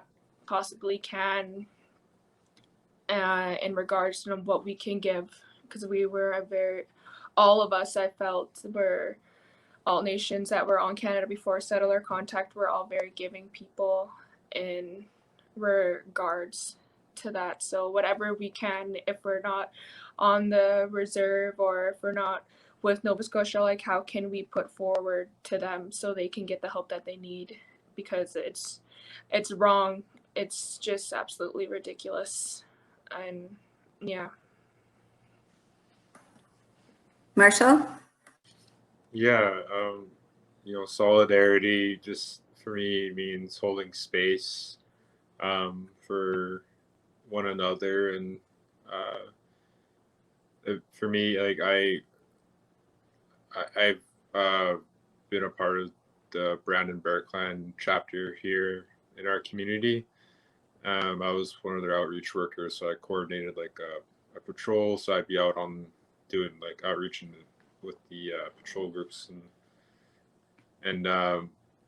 in regards to what we can give, because we were all of us, I felt, were all nations that were on Canada before settler contact, were all very giving people in regards to that. So whatever we can, if we're not on the reserve, or if we're not with Nova Scotia, like how can we put forward to them so they can get the help that they need, because it's wrong. It's just absolutely ridiculous. And yeah. Marshall? Yeah, solidarity just for me means holding space for one another. And for me, like I've been a part of the Brandon Bear Clan chapter here in our community. I was one of their outreach workers, so I coordinated like a patrol. So I'd be out on doing like outreach with the patrol groups, and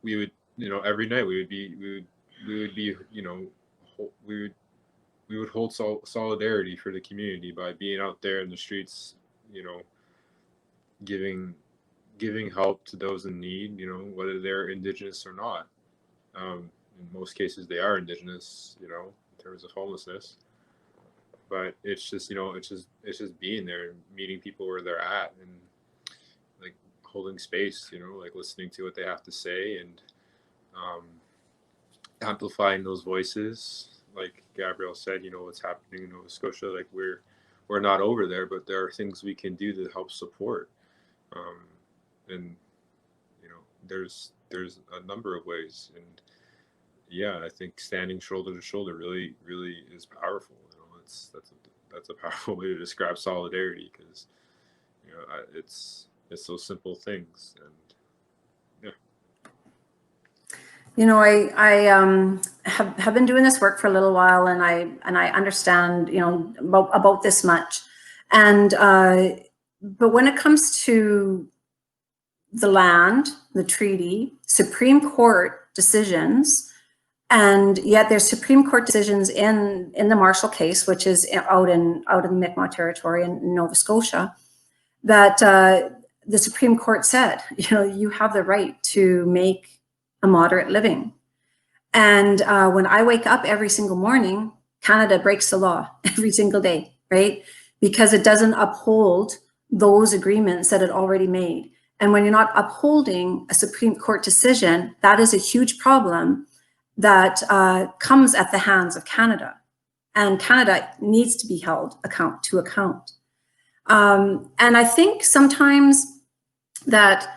we would, every night we would hold solidarity for the community by being out there in the streets, giving help to those in need, whether they're Indigenous or not. In most cases they are Indigenous, in terms of homelessness. But it's just, it's just being there and meeting people where they're at, and like holding space, like listening to what they have to say, and amplifying those voices. Like Gabrielle said, what's happening in Nova Scotia, like we're not over there, but there are things we can do to help support. And there's a number of ways, and yeah, I think standing shoulder to shoulder really, really is powerful. That's a powerful way to describe solidarity, because it's those simple things. And yeah. I have been doing this work for a little while, and I understand about this much, and but when it comes to the land, the treaty, Supreme Court decisions, and yet there's Supreme Court decisions in the Marshall case, which is out in the Mi'kmaq territory in Nova Scotia, that the Supreme Court said, you have the right to make a moderate living. And when I wake up every single morning, Canada breaks the law every single day, right? Because it doesn't uphold those agreements that it already made. And when you're not upholding a Supreme Court decision, that is a huge problem that comes at the hands of Canada. And Canada needs to be held to account. And I think sometimes that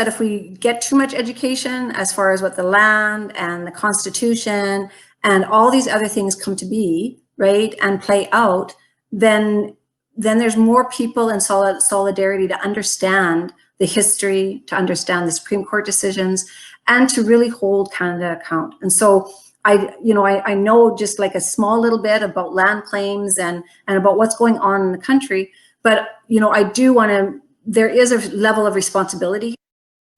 if we get too much education as far as what the land and the Constitution and all these other things come to be, right, and play out, then there's more people in solidarity to understand the history, to understand the Supreme Court decisions, and to really hold Canada account. And so I know just like a small little bit about land claims and about what's going on in the country, but I do want to, there is a level of responsibility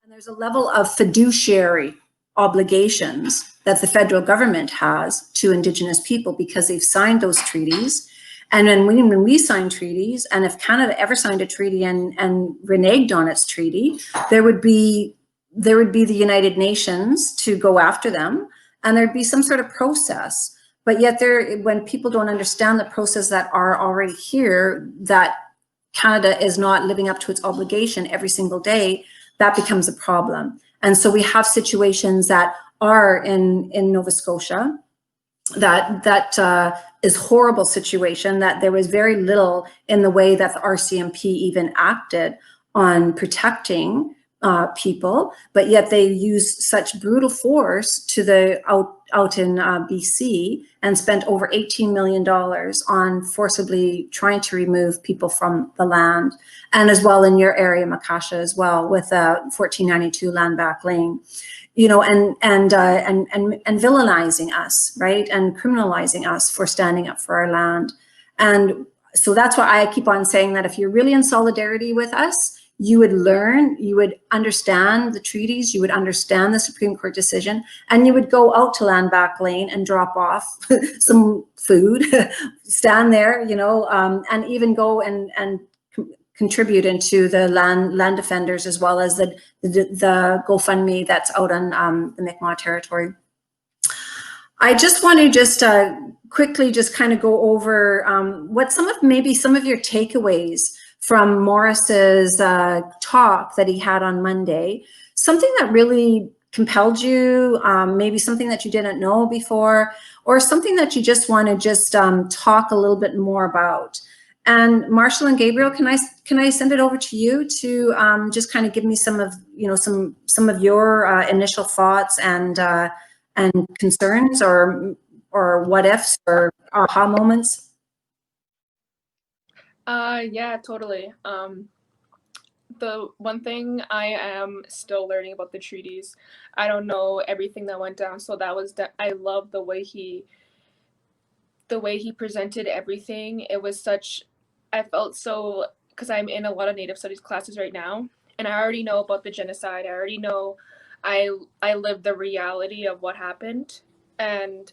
and there's a level of fiduciary obligations that the federal government has to Indigenous people because they've signed those treaties. And then when we sign treaties, and if Canada ever signed a treaty and reneged on its treaty, there would be the United Nations to go after them, and there'd be some sort of process. But yet when people don't understand the process that are already here, that Canada is not living up to its obligation every single day, that becomes a problem. And so we have situations that are in Nova Scotia that is horrible situation, that there was very little in the way that the RCMP even acted on protecting people, but yet they used such brutal force to the out in BC and spent over $18 million on forcibly trying to remove people from the land, and as well in your area, Makasha, as well, with 1492 land back lane. And villainizing us, right? And criminalizing us for standing up for our land. And so that's why I keep on saying that if you're really in solidarity with us, you would learn, you would understand the treaties, you would understand the Supreme Court decision, and you would go out to land back lane and drop off some food, stand there, and even go and contribute into the land defenders, as well as the GoFundMe that's out on the Mi'kmaq territory. I just want to quickly kind of go over what some of your takeaways from Morris's talk that he had on Monday. Something that really compelled you, maybe something that you didn't know before, or something that you just want to talk a little bit more about. And Marshall and Gabriel, can I send it over to you to just kind of give me some of your initial thoughts and concerns, or what ifs, or aha moments? Yeah, totally. The one thing I am still learning about the treaties, I don't know everything that went down, so that was I love the way he presented everything. It was I felt so, because I'm in a lot of Native Studies classes right now, and I already know about the genocide. I already know, I lived the reality of what happened, and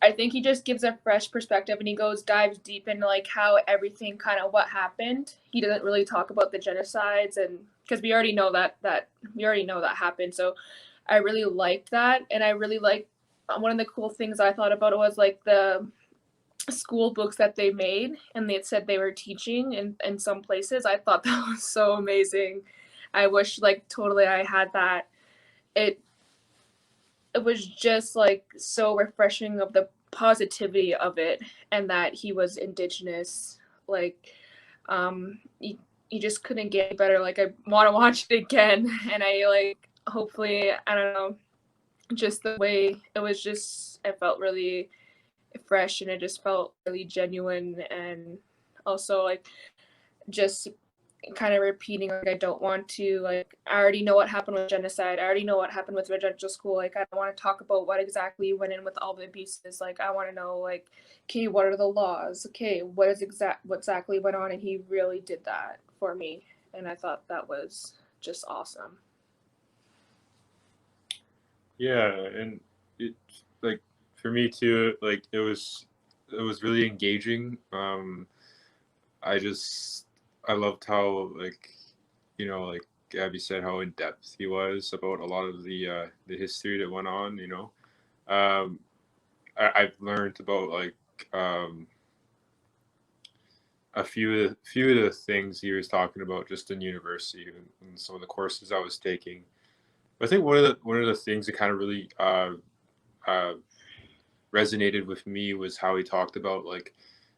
I think he just gives a fresh perspective, and he dives deep into like how everything kind of what happened. He doesn't really talk about the genocides, and because we already know that happened. So I really liked that, and I really liked, one of the cool things I thought about it was like the school books that they made, and they said they were teaching in some places. I thought that was so amazing. I wish totally I had that. It was just so refreshing of the positivity of it, and that he was Indigenous. You just couldn't get better. I want to watch it again, and I hopefully, I don't know, just the way it was, it felt really fresh, and it just felt really genuine, and also just kind of repeating, I don't want to, I already know what happened with genocide. I already know what happened with residential school. I don't want to talk about what exactly went in with all the abuses. I want to know, okay, what are the laws? Okay, what exactly went on? And he really did that for me, and I thought that was just awesome. Yeah, and it like for me too, like it was really engaging. I loved how like like Gabby said how in depth he was about a lot of the history that went on. I've learned about like a few of the things he was talking about just in university and some of the courses I was taking. I think one of the things that kind of really uh, resonated with me was how he talked about like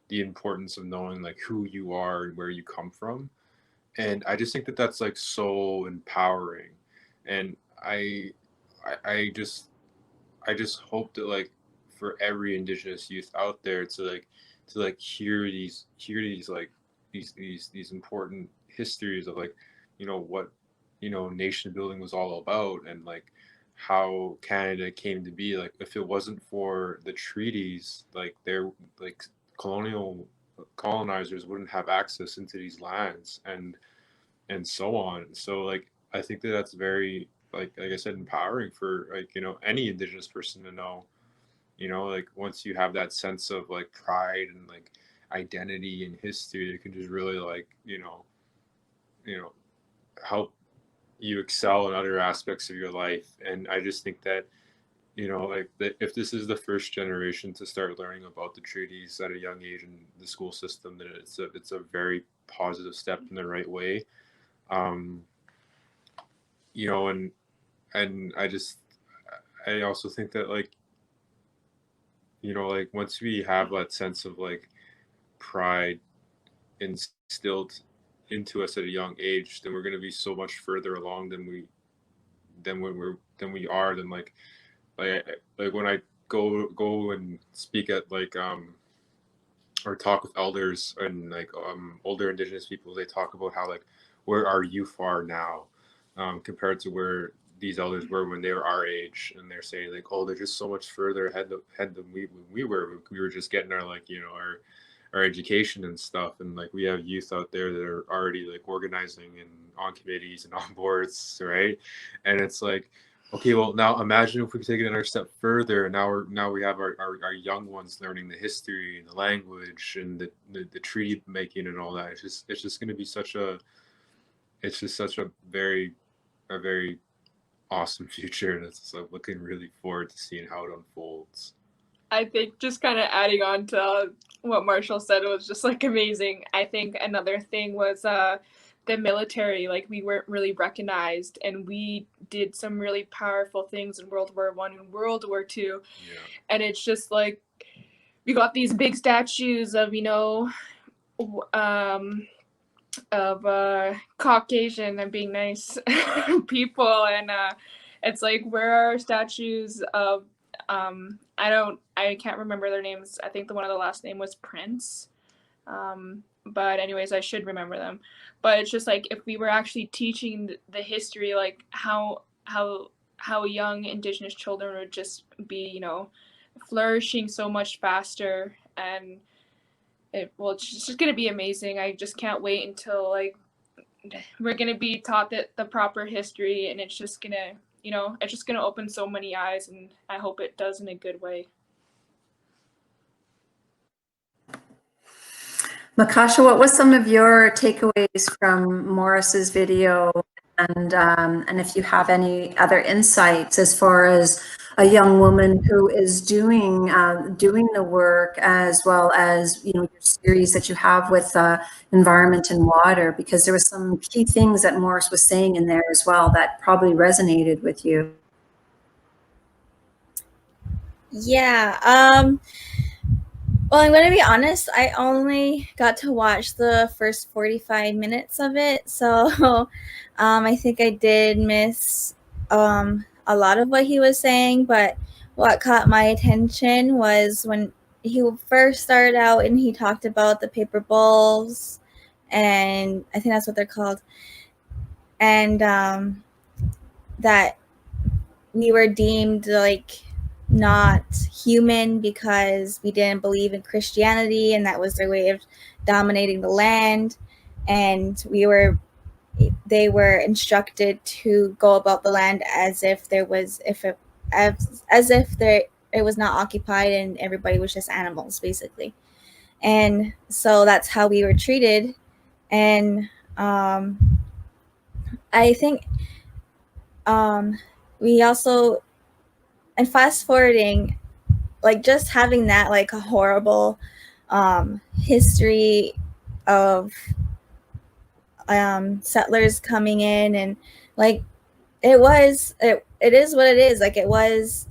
the importance of knowing like who you are and where you come from. And I just think that that's like so empowering. And I just hope that like for every indigenous youth out there to like hear these like these important histories of like what nation building was all about, and like how Canada came to be. Like if it wasn't for the treaties, like they're like colonizers wouldn't have access into these lands and so on. So like I think that that's very like I said, empowering for like any indigenous person to know. Like once you have that sense of like pride and like identity and history, it can just really like help you excel in other aspects of your life. And I just think that like that if this is the first generation to start learning about the treaties at a young age in the school system, then it's a very positive step in the right way. um and I also think that like like once we have that sense of like pride instilled into us at a young age, then we're going to be so much further along than we are than like when I go and speak at like or talk with elders and like older indigenous people. They talk about how like where our youth are now compared to where these elders were when they were our age, and they're saying like, oh, they're just so much further ahead than we were. We were just getting our like our education and stuff, and like we have youth out there that are already like organizing and on committees and on boards, right? And it's like, okay, well now imagine if we could take it another step further, and now we have our young ones learning the history and the language and the treaty making and all that. It's just going to be such a very awesome future, and it's like looking really forward to seeing how it unfolds. I think just kind of adding on to what Marshall said was just like amazing. I think another thing was the military. Like we weren't really recognized, and we did some really powerful things in World War I and World War II. Yeah. And it's just like we got these big statues of Caucasian and being nice people, and it's like where are statues of I can't remember their names. I think the one of the last name was Prince. But anyways, I should remember them. But it's just like if we were actually teaching the history, like how young Indigenous children would just be, flourishing so much faster, and it's just gonna be amazing. I just can't wait until like we're gonna be taught the proper history, and it's just gonna open so many eyes, and I hope it does in a good way. Makasha, what was some of your takeaways from Morris's video, and if you have any other insights as far as a young woman who is doing the work, as well as your series that you have with environment and water, because there was some key things that Morris was saying in there as well that probably resonated with you. Yeah. Well, I'm going to be honest, I only got to watch the first 45 minutes of it. So I think I did miss a lot of what he was saying. But what caught my attention was when he first started out and he talked about the paper bowls, and I think that's what they're called. And that we were deemed like not human because we didn't believe in Christianity, and that was their way of dominating the land. and they were instructed to go about the land as if it was not occupied and everybody was just animals, basically. And so that's how we were treated. And I think we also, and fast forwarding, like just having that like a horrible history of settlers coming in, and like it is what it is. Like it was,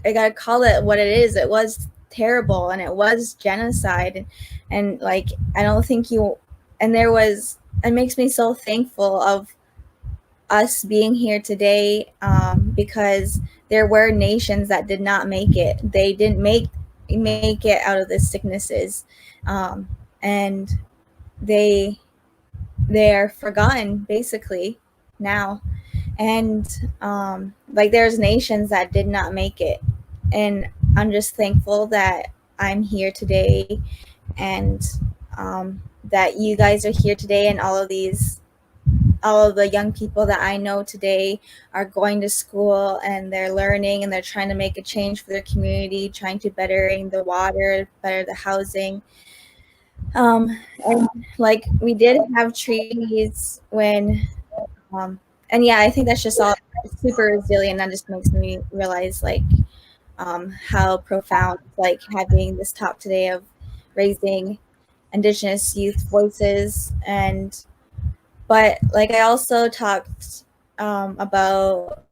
I gotta call it what it is. It was terrible, and it was genocide, and like I don't think it makes me so thankful of us being here today, because there were nations that did not make it. They didn't make it out of the sicknesses, and they are forgotten basically now. And like there's nations that did not make it, and I'm just thankful that I'm here today, and that you guys are here today, and all of the young people that I know today are going to school, and they're learning, and they're trying to make a change for their community, trying to bettering the water, better the housing. And like we did have trees when, and yeah, I think that's just all super resilient. That just makes me realize like how profound, like having this talk today of raising Indigenous youth voices. And but like I also talked about,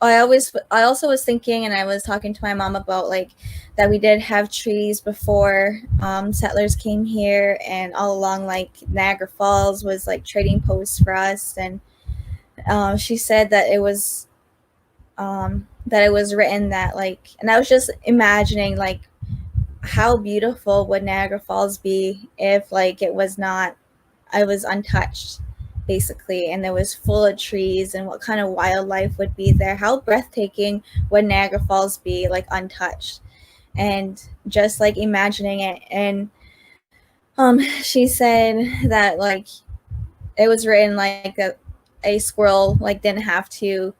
I also was thinking, and I was talking to my mom about like that we did have trees before settlers came here, and all along like Niagara Falls was like trading posts for us. And she said that it was written that like, and I was just imagining like how beautiful would Niagara Falls be if like it was untouched basically, and it was full of trees, and what kind of wildlife would be there. How breathtaking would Niagara Falls be like untouched? And just like imagining it. And she said that like it was written like a squirrel like didn't have to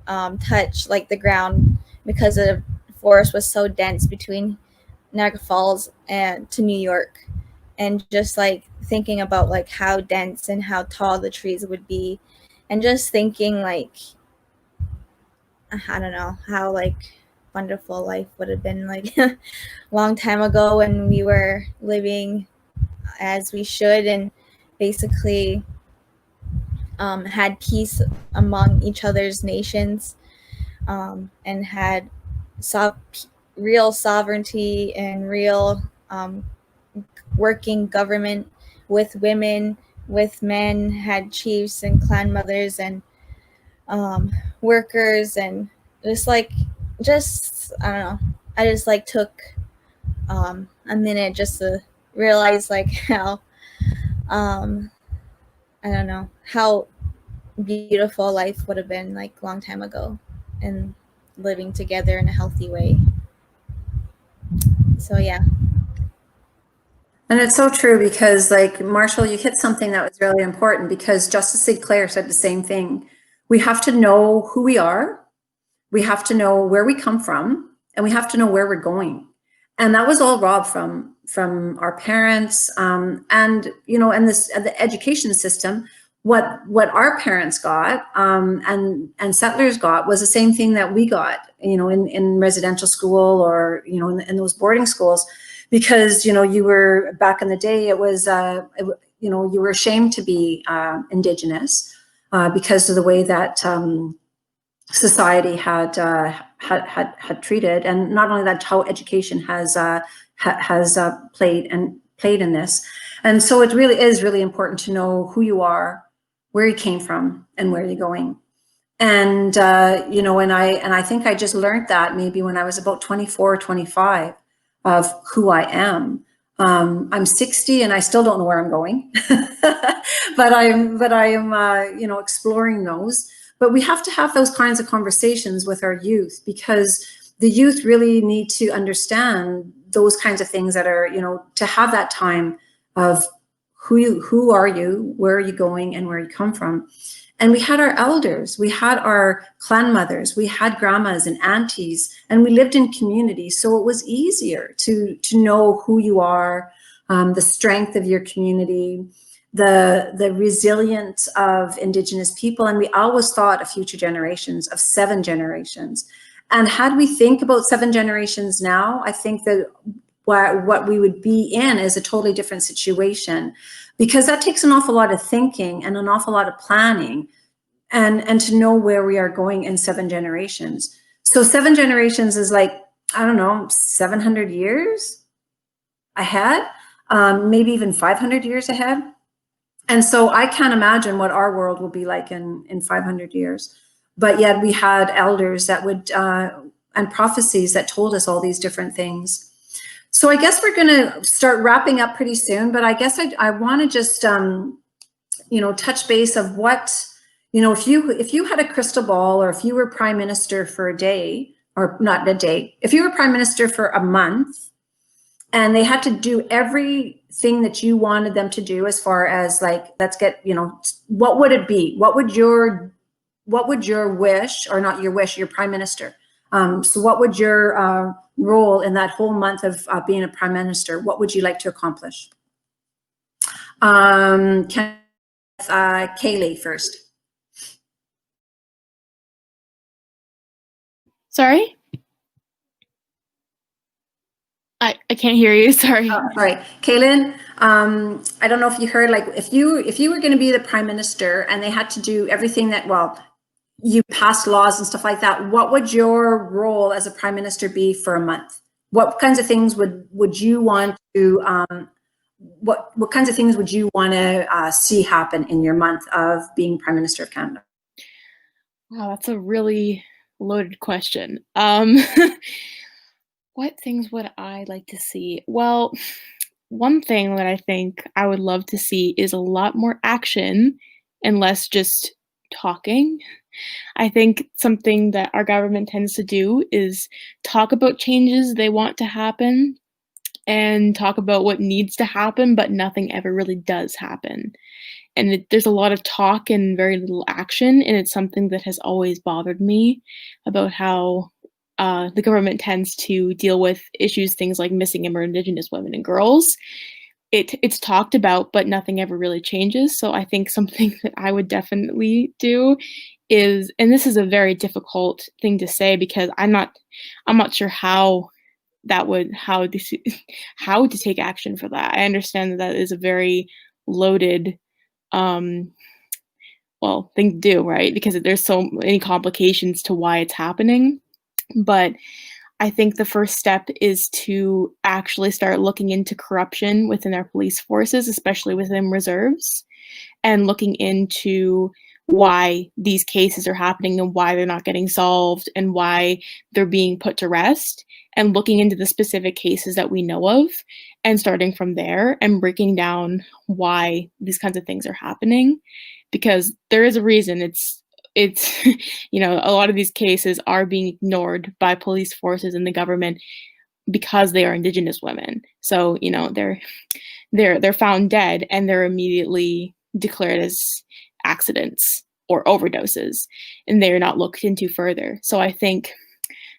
touch like the ground because the forest was so dense between Niagara Falls and to New York. And just like thinking about like how dense and how tall the trees would be, and just thinking like, I don't know, how like wonderful life would have been like a long time ago when we were living as we should, and basically had peace among each other's nations, and had real sovereignty and real working government with women, with men, had chiefs and clan mothers and workers, and I don't know, I just like took a minute just to realize like how I don't know, how beautiful life would have been like a long time ago, and living together in a healthy way. So yeah. And it's so true, because like Marshall, you hit something that was really important, because Justice Sinclair said the same thing. We have to know who we are, we have to know where we come from, and we have to know where we're going. And that was all robbed from our parents, and you know, and the education system. What our parents got and settlers got was the same thing that we got, you know, in residential school, or you know, in those boarding schools. Because, you know, you were, back in the day, it was, you know, you were ashamed to be Indigenous because of the way that society had treated, and not only that, how education has played in this. And so it really is really important to know who you are, where you came from, and where you're going. And you know, and I think I just learned that maybe when I was about 24 or 25. Of who I am. I'm 60 and I still don't know where I'm going, but I am, you know, exploring those. But we have to have those kinds of conversations with our youth, because the youth really need to understand those kinds of things that are, you know, to have that time of who are you, where are you going, and where you come from. And we had our elders, we had our clan mothers, we had grandmas and aunties, and we lived in community. So it was easier to know who you are, the strength of your community, the resilience of Indigenous people. And we always thought of future generations, of 7 generations. And had we think about 7 generations now, I think that what we would be in is a totally different situation, because that takes an awful lot of thinking and an awful lot of planning, and to know where we are going in 7 generations. So 7 generations is like, I don't know, 700 years ahead, maybe even 500 years ahead. And so I can't imagine what our world will be like in 500 years. But yet we had elders that would, and prophecies that told us all these different things. So I guess we're going to start wrapping up pretty soon, but I guess I want to just, touch base of what, if you had a crystal ball, or if you were prime minister for a day, or not a day, if you were prime minister for a month, and they had to do everything that you wanted them to do, as far as like, let's get, what would it be? What would your wish, or not your wish, your prime minister? So what would your role in that whole month of being a prime minister, what would you like to accomplish? Kaylee first. Sorry? I can't hear you, sorry. Sorry, Kaylin, I don't know if you heard, like, if you were going to be the prime minister and they had to do everything that, well, you passed laws and stuff like that, what would your role as a prime minister be for a month? What kinds of things would you want to, what kinds of things would you want to see happen in your month of being Prime Minister of Canada? Wow, that's a really loaded question. What things would I like to see? Well, one thing that I think I would love to see is a lot more action and less just talking. I think something that our government tends to do is talk about changes they want to happen and talk about what needs to happen, but nothing ever really does happen. And there's a lot of talk and very little action, and it's something that has always bothered me about how the government tends to deal with issues, things like missing and Indigenous women and girls. It's talked about, but nothing ever really changes. So I think something that I would definitely do is, and this is a very difficult thing to say because I'm not sure how to take action for that. I understand that is a very loaded thing to do, right? Because there's so many complications to why it's happening. But I think the first step is to actually start looking into corruption within our police forces, especially within reserves, and looking into why these cases are happening and why they're not getting solved and why they're being put to rest, and looking into the specific cases that we know of and starting from there and breaking down why these kinds of things are happening, because there is a reason. It's a lot of these cases are being ignored by police forces and the government because they are Indigenous women. So, they're found dead and they're immediately declared as accidents or overdoses, and they're not looked into further. So I think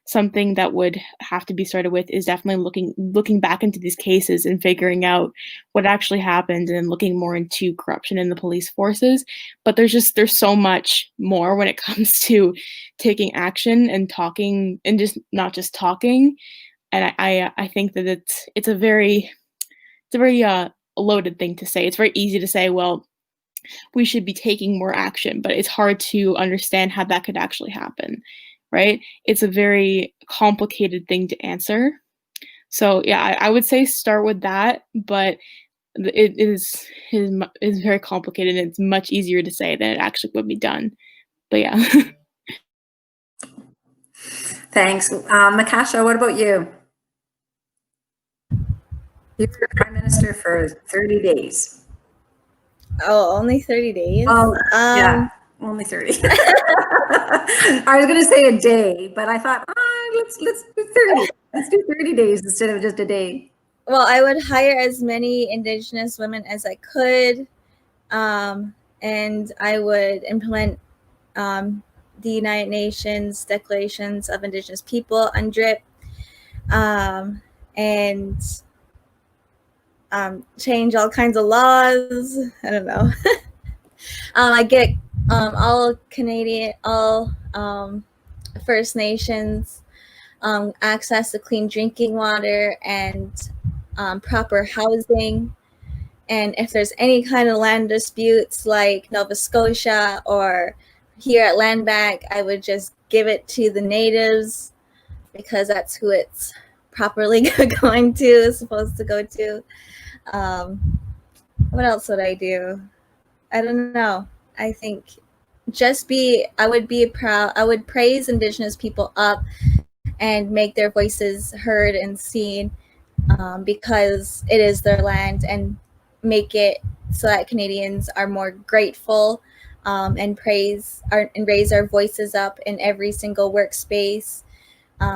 something that would have to be started with is definitely looking back into these cases and figuring out what actually happened, and looking more into corruption in the police forces. But there's so much more when it comes to taking action and talking, and just not just talking. And I think that it's a very loaded thing to say. It's very easy to say, well, we should be taking more action, but it's hard to understand how that could actually happen. Right? It's a very complicated thing to answer. So yeah, I would say start with that, but it is very complicated, and it's much easier to say than it actually would be done. But yeah. Thanks. Makasha, what about you? You were Prime Minister for 30 days. Oh, only 30 days? Yeah, only 30. I was going to say a day, but I thought, let's do 30. Let's do 30 days instead of just a day. well, I would hire as many Indigenous women as I could, and I would implement the United Nations Declarations of Indigenous People, UNDRIP, and change all kinds of laws. I don't know. I get all Canadian, all First Nations access to clean drinking water and proper housing. And if there's any kind of land disputes like Nova Scotia or here at Land Bank, I would just give it to the natives because that's who it's properly supposed to go to. What else would I do? I don't know. I think I would praise Indigenous people up and make their voices heard and seen because it is their land, and make it so that Canadians are more grateful and raise our voices up in every single workspace.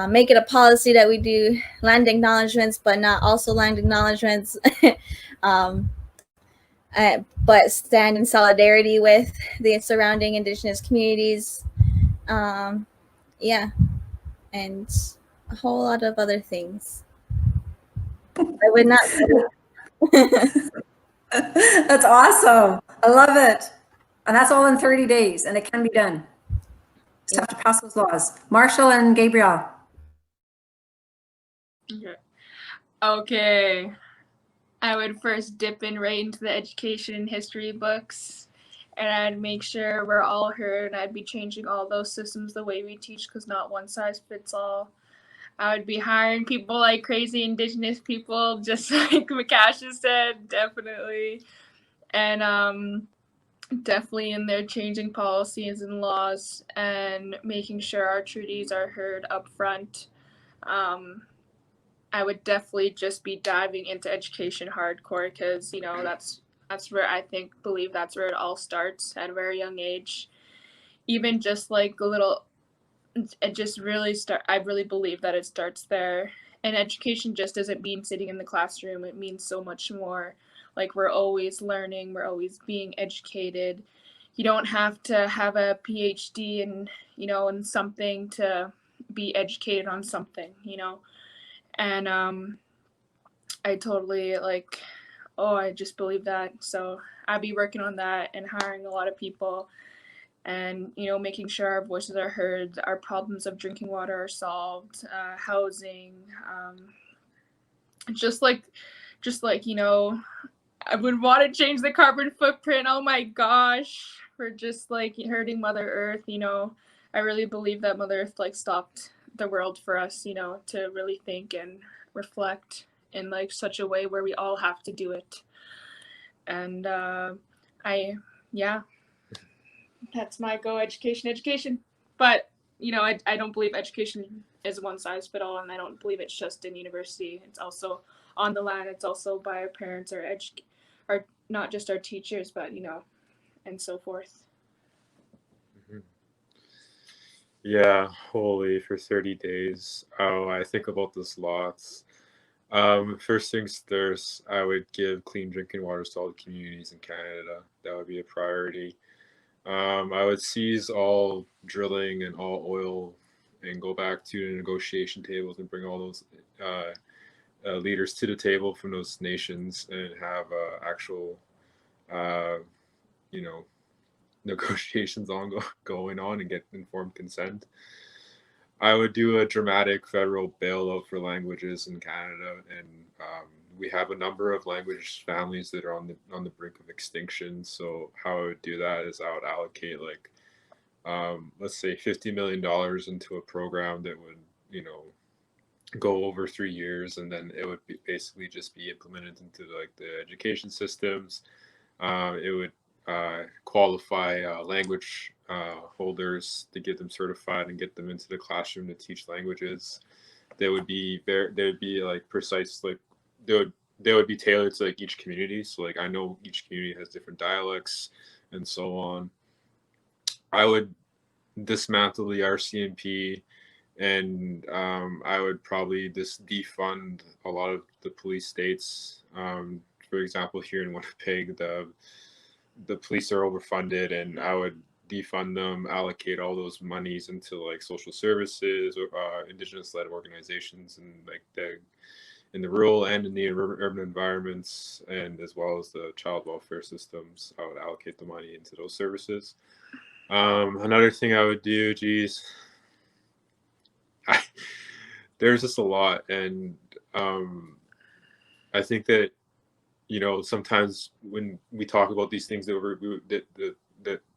Make it a policy that we do land acknowledgements, but not also land acknowledgements, but stand in solidarity with the surrounding Indigenous communities. Yeah, and a whole lot of other things. I would not. That's awesome. I love it. And that's all in 30 days, and it can be done. Just have to pass those laws. Marshall and Gabriel. Okay. I would first dip in right into the education and history books, and I'd make sure we're all heard, and I'd be changing all those systems the way we teach, because not one size fits all. I would be hiring people like crazy Indigenous people, just like Makasha said, definitely. And definitely in there changing policies and laws and making sure our treaties are heard up front. I would definitely just be diving into education hardcore, because that's where believe that's where it all starts at a very young age. Even just like a little, it just really I really believe that it starts there. And education just doesn't mean sitting in the classroom. It means so much more. Like, we're always learning, we're always being educated. You don't have to have a PhD in something to be educated on something, And I totally I just believe that. So I'd be working on that and hiring a lot of people, and making sure our voices are heard, our problems of drinking water are solved, housing, just like I would want to change the carbon footprint. Oh my gosh, for just hurting Mother Earth. I really believe that Mother Earth stopped the world for us, to really think and reflect in such a way where we all have to do it. And that's my go. Education. But I don't believe education is one size fit all, and I don't believe it's just in university. It's also on the land. It's also by our parents, or not just our teachers, but and so forth. Yeah, holy, for 30 days. Oh, I think about this lots. First things first, I would give clean drinking water to all the communities in Canada. That would be a priority. I would seize all drilling and all oil and go back to the negotiation tables and bring all those leaders to the table from those nations and have actual, negotiations going on and get informed consent. I would do a dramatic federal bailout for languages in Canada, and we have a number of language families that are on the brink of extinction. So how I would do that is I would allocate let's say $50 million into a program that would go over 3 years, and then it would basically just be implemented into the education systems. It would qualify language holders to get them certified and get them into the classroom to teach languages. They would be precise, they would be tailored to each community. So I know each community has different dialects and so on. I would dismantle the RCMP, and I would probably just defund a lot of the police states. For example, here in Winnipeg, the police are overfunded, and I would defund them, allocate all those monies into like social services, Indigenous-led organizations, and like in the rural and in the urban environments, and as well as the child welfare systems. I would allocate the money into those services. Another thing I would do, geez, there's just a lot, and I think that, you know, sometimes when we talk about these things that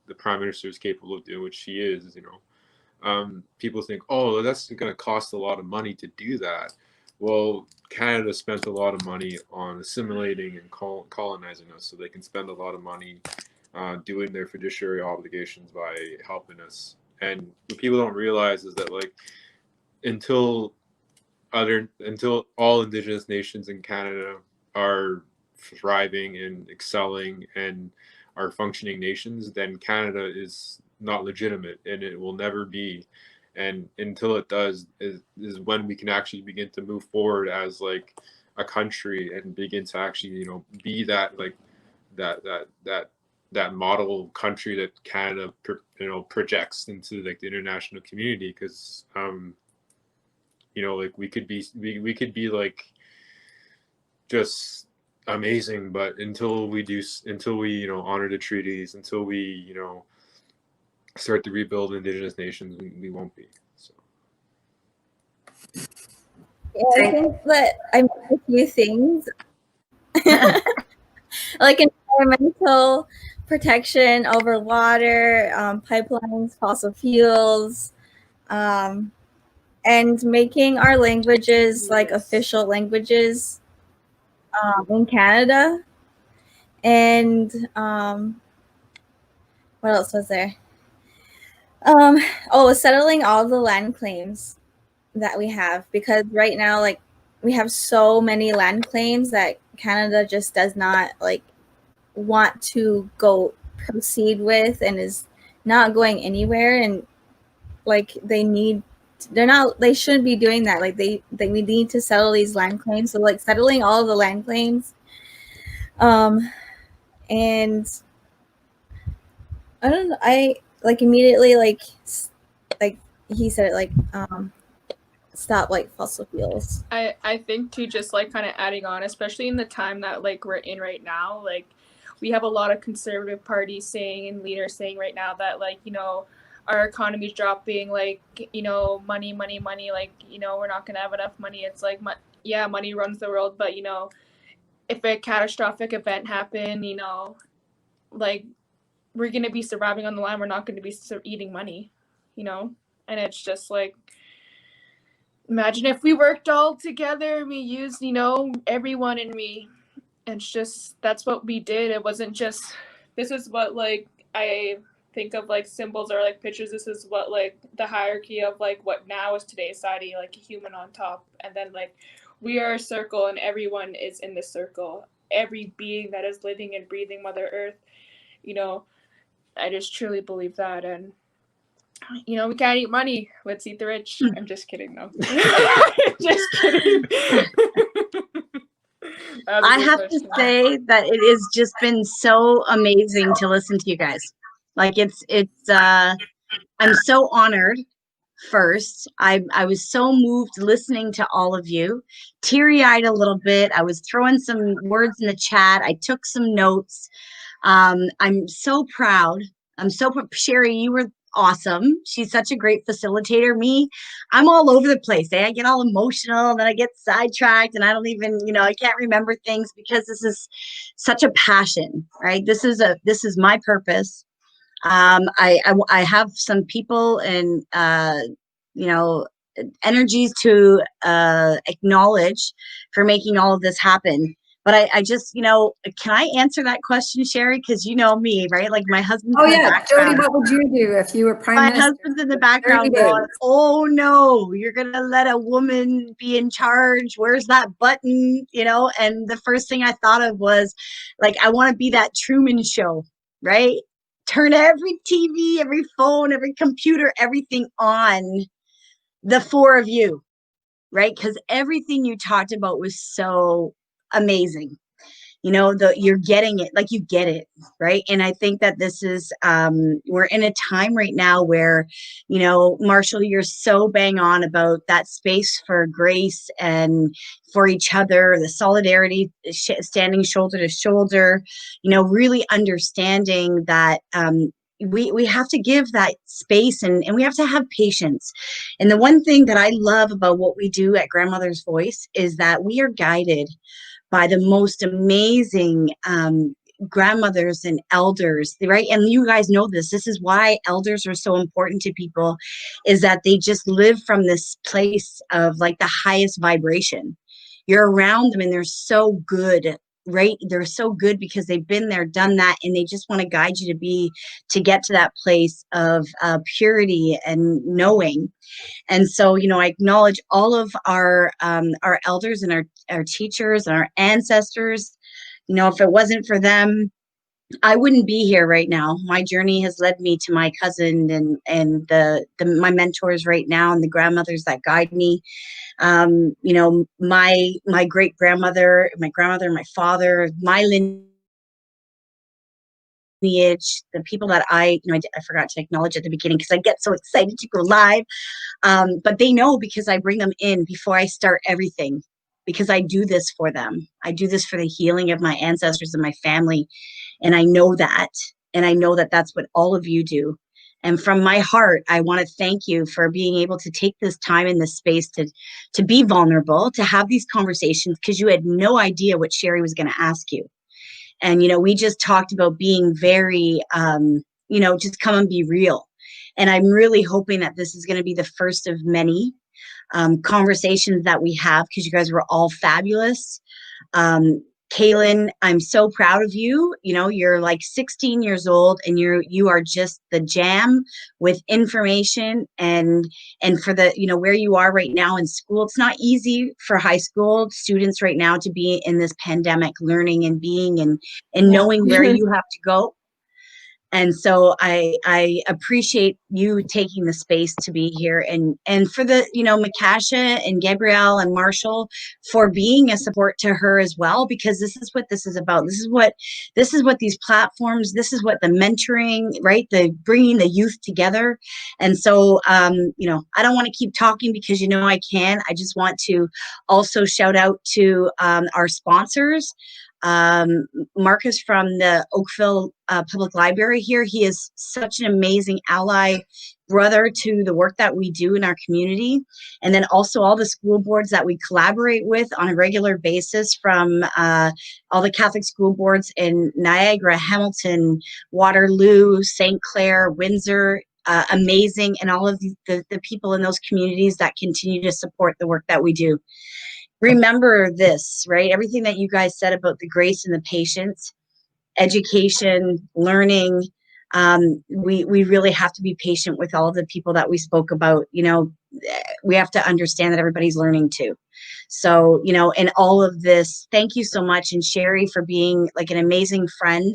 the prime minister is capable of doing, which she is, you know, people think, oh, that's going to cost a lot of money to do that. Well, Canada spent a lot of money on assimilating and colonizing us, so they can spend a lot of money doing their fiduciary obligations by helping us. And what people don't realize is that, like, until all Indigenous nations in Canada are thriving and excelling and are functioning nations, then Canada is not legitimate, and it will never be. And until it does is when we can actually begin to move forward as like a country and begin to actually, you know, be that like that model country that Canada projects into like the international community. Because you know, like we could be like just amazing, but until we you know, honor the treaties, until we, you know, start to rebuild Indigenous nations, we won't be. So Yeah, I think that I missed a few things, like environmental protection over water, pipelines, fossil fuels, and making our languages like official languages in Canada. And what else was there? Settling all the land claims that we have, because right now, like, we have so many land claims that Canada just does not like want to go proceed with, and is not going anywhere. And like they shouldn't be doing that. Like we need to settle these land claims. So like settling all of the land claims, and I don't know, I like immediately like he said it, like stop like fossil fuels. I think too, just like kind of adding on, especially in the time that like we're in right now, like we have a lot of conservative parties saying and leaders saying right now that, like, you know, our economy's dropping, like, you know, money, like, you know, we're not gonna have enough money. It's like, yeah, money runs the world, but you know, if a catastrophic event happened, you know, like we're gonna be surviving on the line. We're not gonna be eating money, you know. And it's just like, imagine if we worked all together and we used, you know, everyone, and it's just, that's what we did. It wasn't just, this is what like I think of like symbols or like pictures. This is what like the hierarchy of like what now is today's society, like a human on top, and then like we are a circle and everyone is in this circle. Every being that is living and breathing Mother Earth, you know, I just truly believe that. And you know, we can't eat money. Let's eat the rich. I'm just kidding, though. Just kidding. I have to say that it has just been so amazing to listen to you guys. Like I'm so honored. First, I was so moved listening to all of you, teary-eyed a little bit. I was throwing some words in the chat. I took some notes. I'm so proud. Sherry, you were awesome. She's such a great facilitator. Me, I'm all over the place. I get all emotional, and then I get sidetracked, and I don't even, you know, I can't remember things, because this is such a passion, right? This is my purpose. I have some people and you know, energies to acknowledge for making all of this happen. But I just, you know, can I answer that question, Sherry? Because you know me, right? Like my husband's Oh in the yeah, background. Jody, what would you do if you were prime My minister? husband's in the background going, oh no, you're gonna let a woman be in charge. Where's that button? You know, and the first thing I thought of was like, I want to be that Truman Show, right? Turn every TV, every phone, every computer, everything on the four of you. right? Because everything you talked about was so amazing. You know, you're getting it, like you get it, right? And I think that this is, we're in a time right now where, you know, Marshall, you're so bang on about that space for grace and for each other, the solidarity, standing shoulder to shoulder, you know, really understanding that, we have to give that space, and we have to have patience. And the one thing that I love about what we do at Grandmother's Voice is that we are guided by the most amazing grandmothers and elders, right? And you guys know this. This is why elders are so important to people, is that they just live from this place of like the highest vibration. You're around them and they're so good, right? They're so good because they've been there, done that, and they just want to guide you to get to that place of purity and knowing. And so, you know, I acknowledge all of our elders and our teachers and our ancestors. You know, if it wasn't for them, I wouldn't be here right now. My journey has led me to my cousin and my mentors right now, and the grandmothers that guide me. You know, my great grandmother, my grandmother, my father, my lineage, the people that I forgot to acknowledge at the beginning because I get so excited to go live. But they know because I bring them in before I start everything, because I do this for them. I do this for the healing of my ancestors and my family. And I know that. And I know that that's what all of you do. And from my heart, I want to thank you for being able to take this time in this space to be vulnerable, to have these conversations, because you had no idea what Sherry was going to ask you. And, you know, we just talked about being very, you know, just come and be real. And I'm really hoping that this is going to be the first of many conversations that we have, because you guys were all fabulous. Kaylin, I'm so proud of you. You know, you're like 16 years old and you are just the jam with information and for the, you know, where you are right now in school. It's not easy for high school students right now to be in this pandemic, learning and being and knowing where you have to go. And so I appreciate you taking the space to be here, and for the, you know, Makasha and Gabrielle and Marshall for being a support to her as well, because this is what this is about. This is what these platforms, this is what the mentoring, right? The bringing the youth together. And so, you know, I don't want to keep talking because, you know, I can. I just want to also shout out to our sponsors. Marcus from the Oakville Public Library here. He is such an amazing ally, brother to the work that we do in our community. And then also all the school boards that we collaborate with on a regular basis, from all the Catholic school boards in Niagara, Hamilton, Waterloo, St. Clair, Windsor. Amazing, and all of the people in those communities that continue to support the work that we do. Remember this, right? Everything that you guys said about the grace and the patience, education, learning. We really have to be patient with all of the people that we spoke about. You know, we have to understand that everybody's learning too. So, you know, and all of this, thank you so much. And Sherry for being like an amazing friend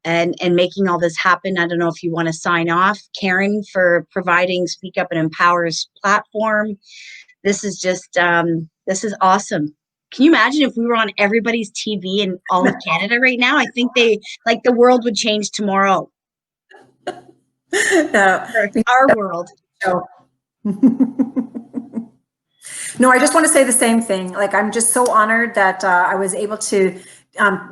and making all this happen. I don't know if you want to sign off. Karen for providing Speak Up and Empower's platform. This is just, this is awesome. Can you imagine if we were on everybody's TV in all of Canada right now? I think the world would change tomorrow. Our world. No, I just want to say the same thing. Like, I'm just so honored that I was able to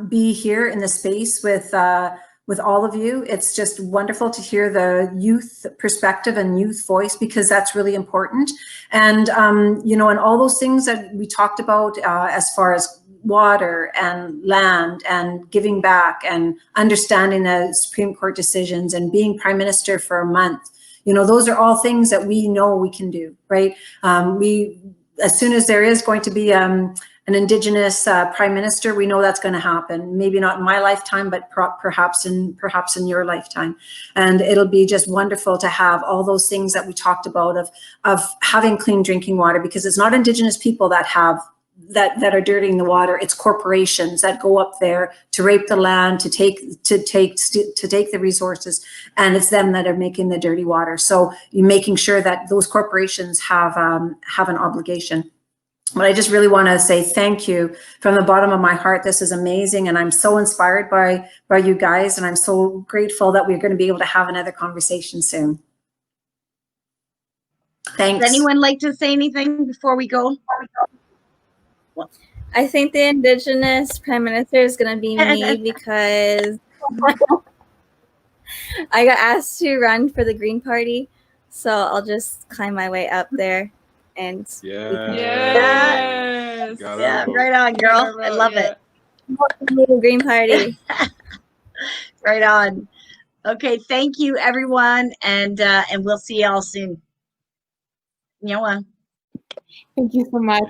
be here in the space with all of you. It's just wonderful to hear the youth perspective and youth voice, because that's really important. And, you know, and all those things that we talked about as far as water and land and giving back and understanding the Supreme Court decisions and being Prime Minister for a month, you know, those are all things that we know we can do, right? As soon as there is going to be an Indigenous Prime Minister, we know that's going to happen. Maybe not in my lifetime, but perhaps in your lifetime. And it'll be just wonderful to have all those things that we talked about of having clean drinking water, because it's not Indigenous people that have that are dirtying the water. It's corporations that go up there to rape the land, to take the resources, and it's them that are making the dirty water. So you're making sure that those corporations have an obligation. But I just really want to say thank you from the bottom of my heart. This is amazing, and I'm so inspired by you guys, and I'm so grateful that we're going to be able to have another conversation soon. Thanks. Does anyone like to say anything before we go? I think the Indigenous Prime Minister is going to be me because I got asked to run for the Green Party. So I'll just climb my way up there and Yes. Yeah, right on, girl. I love it. the Green Party. Right on. Okay, thank you, everyone, and we'll see y'all soon. Nyawa. Thank you so much.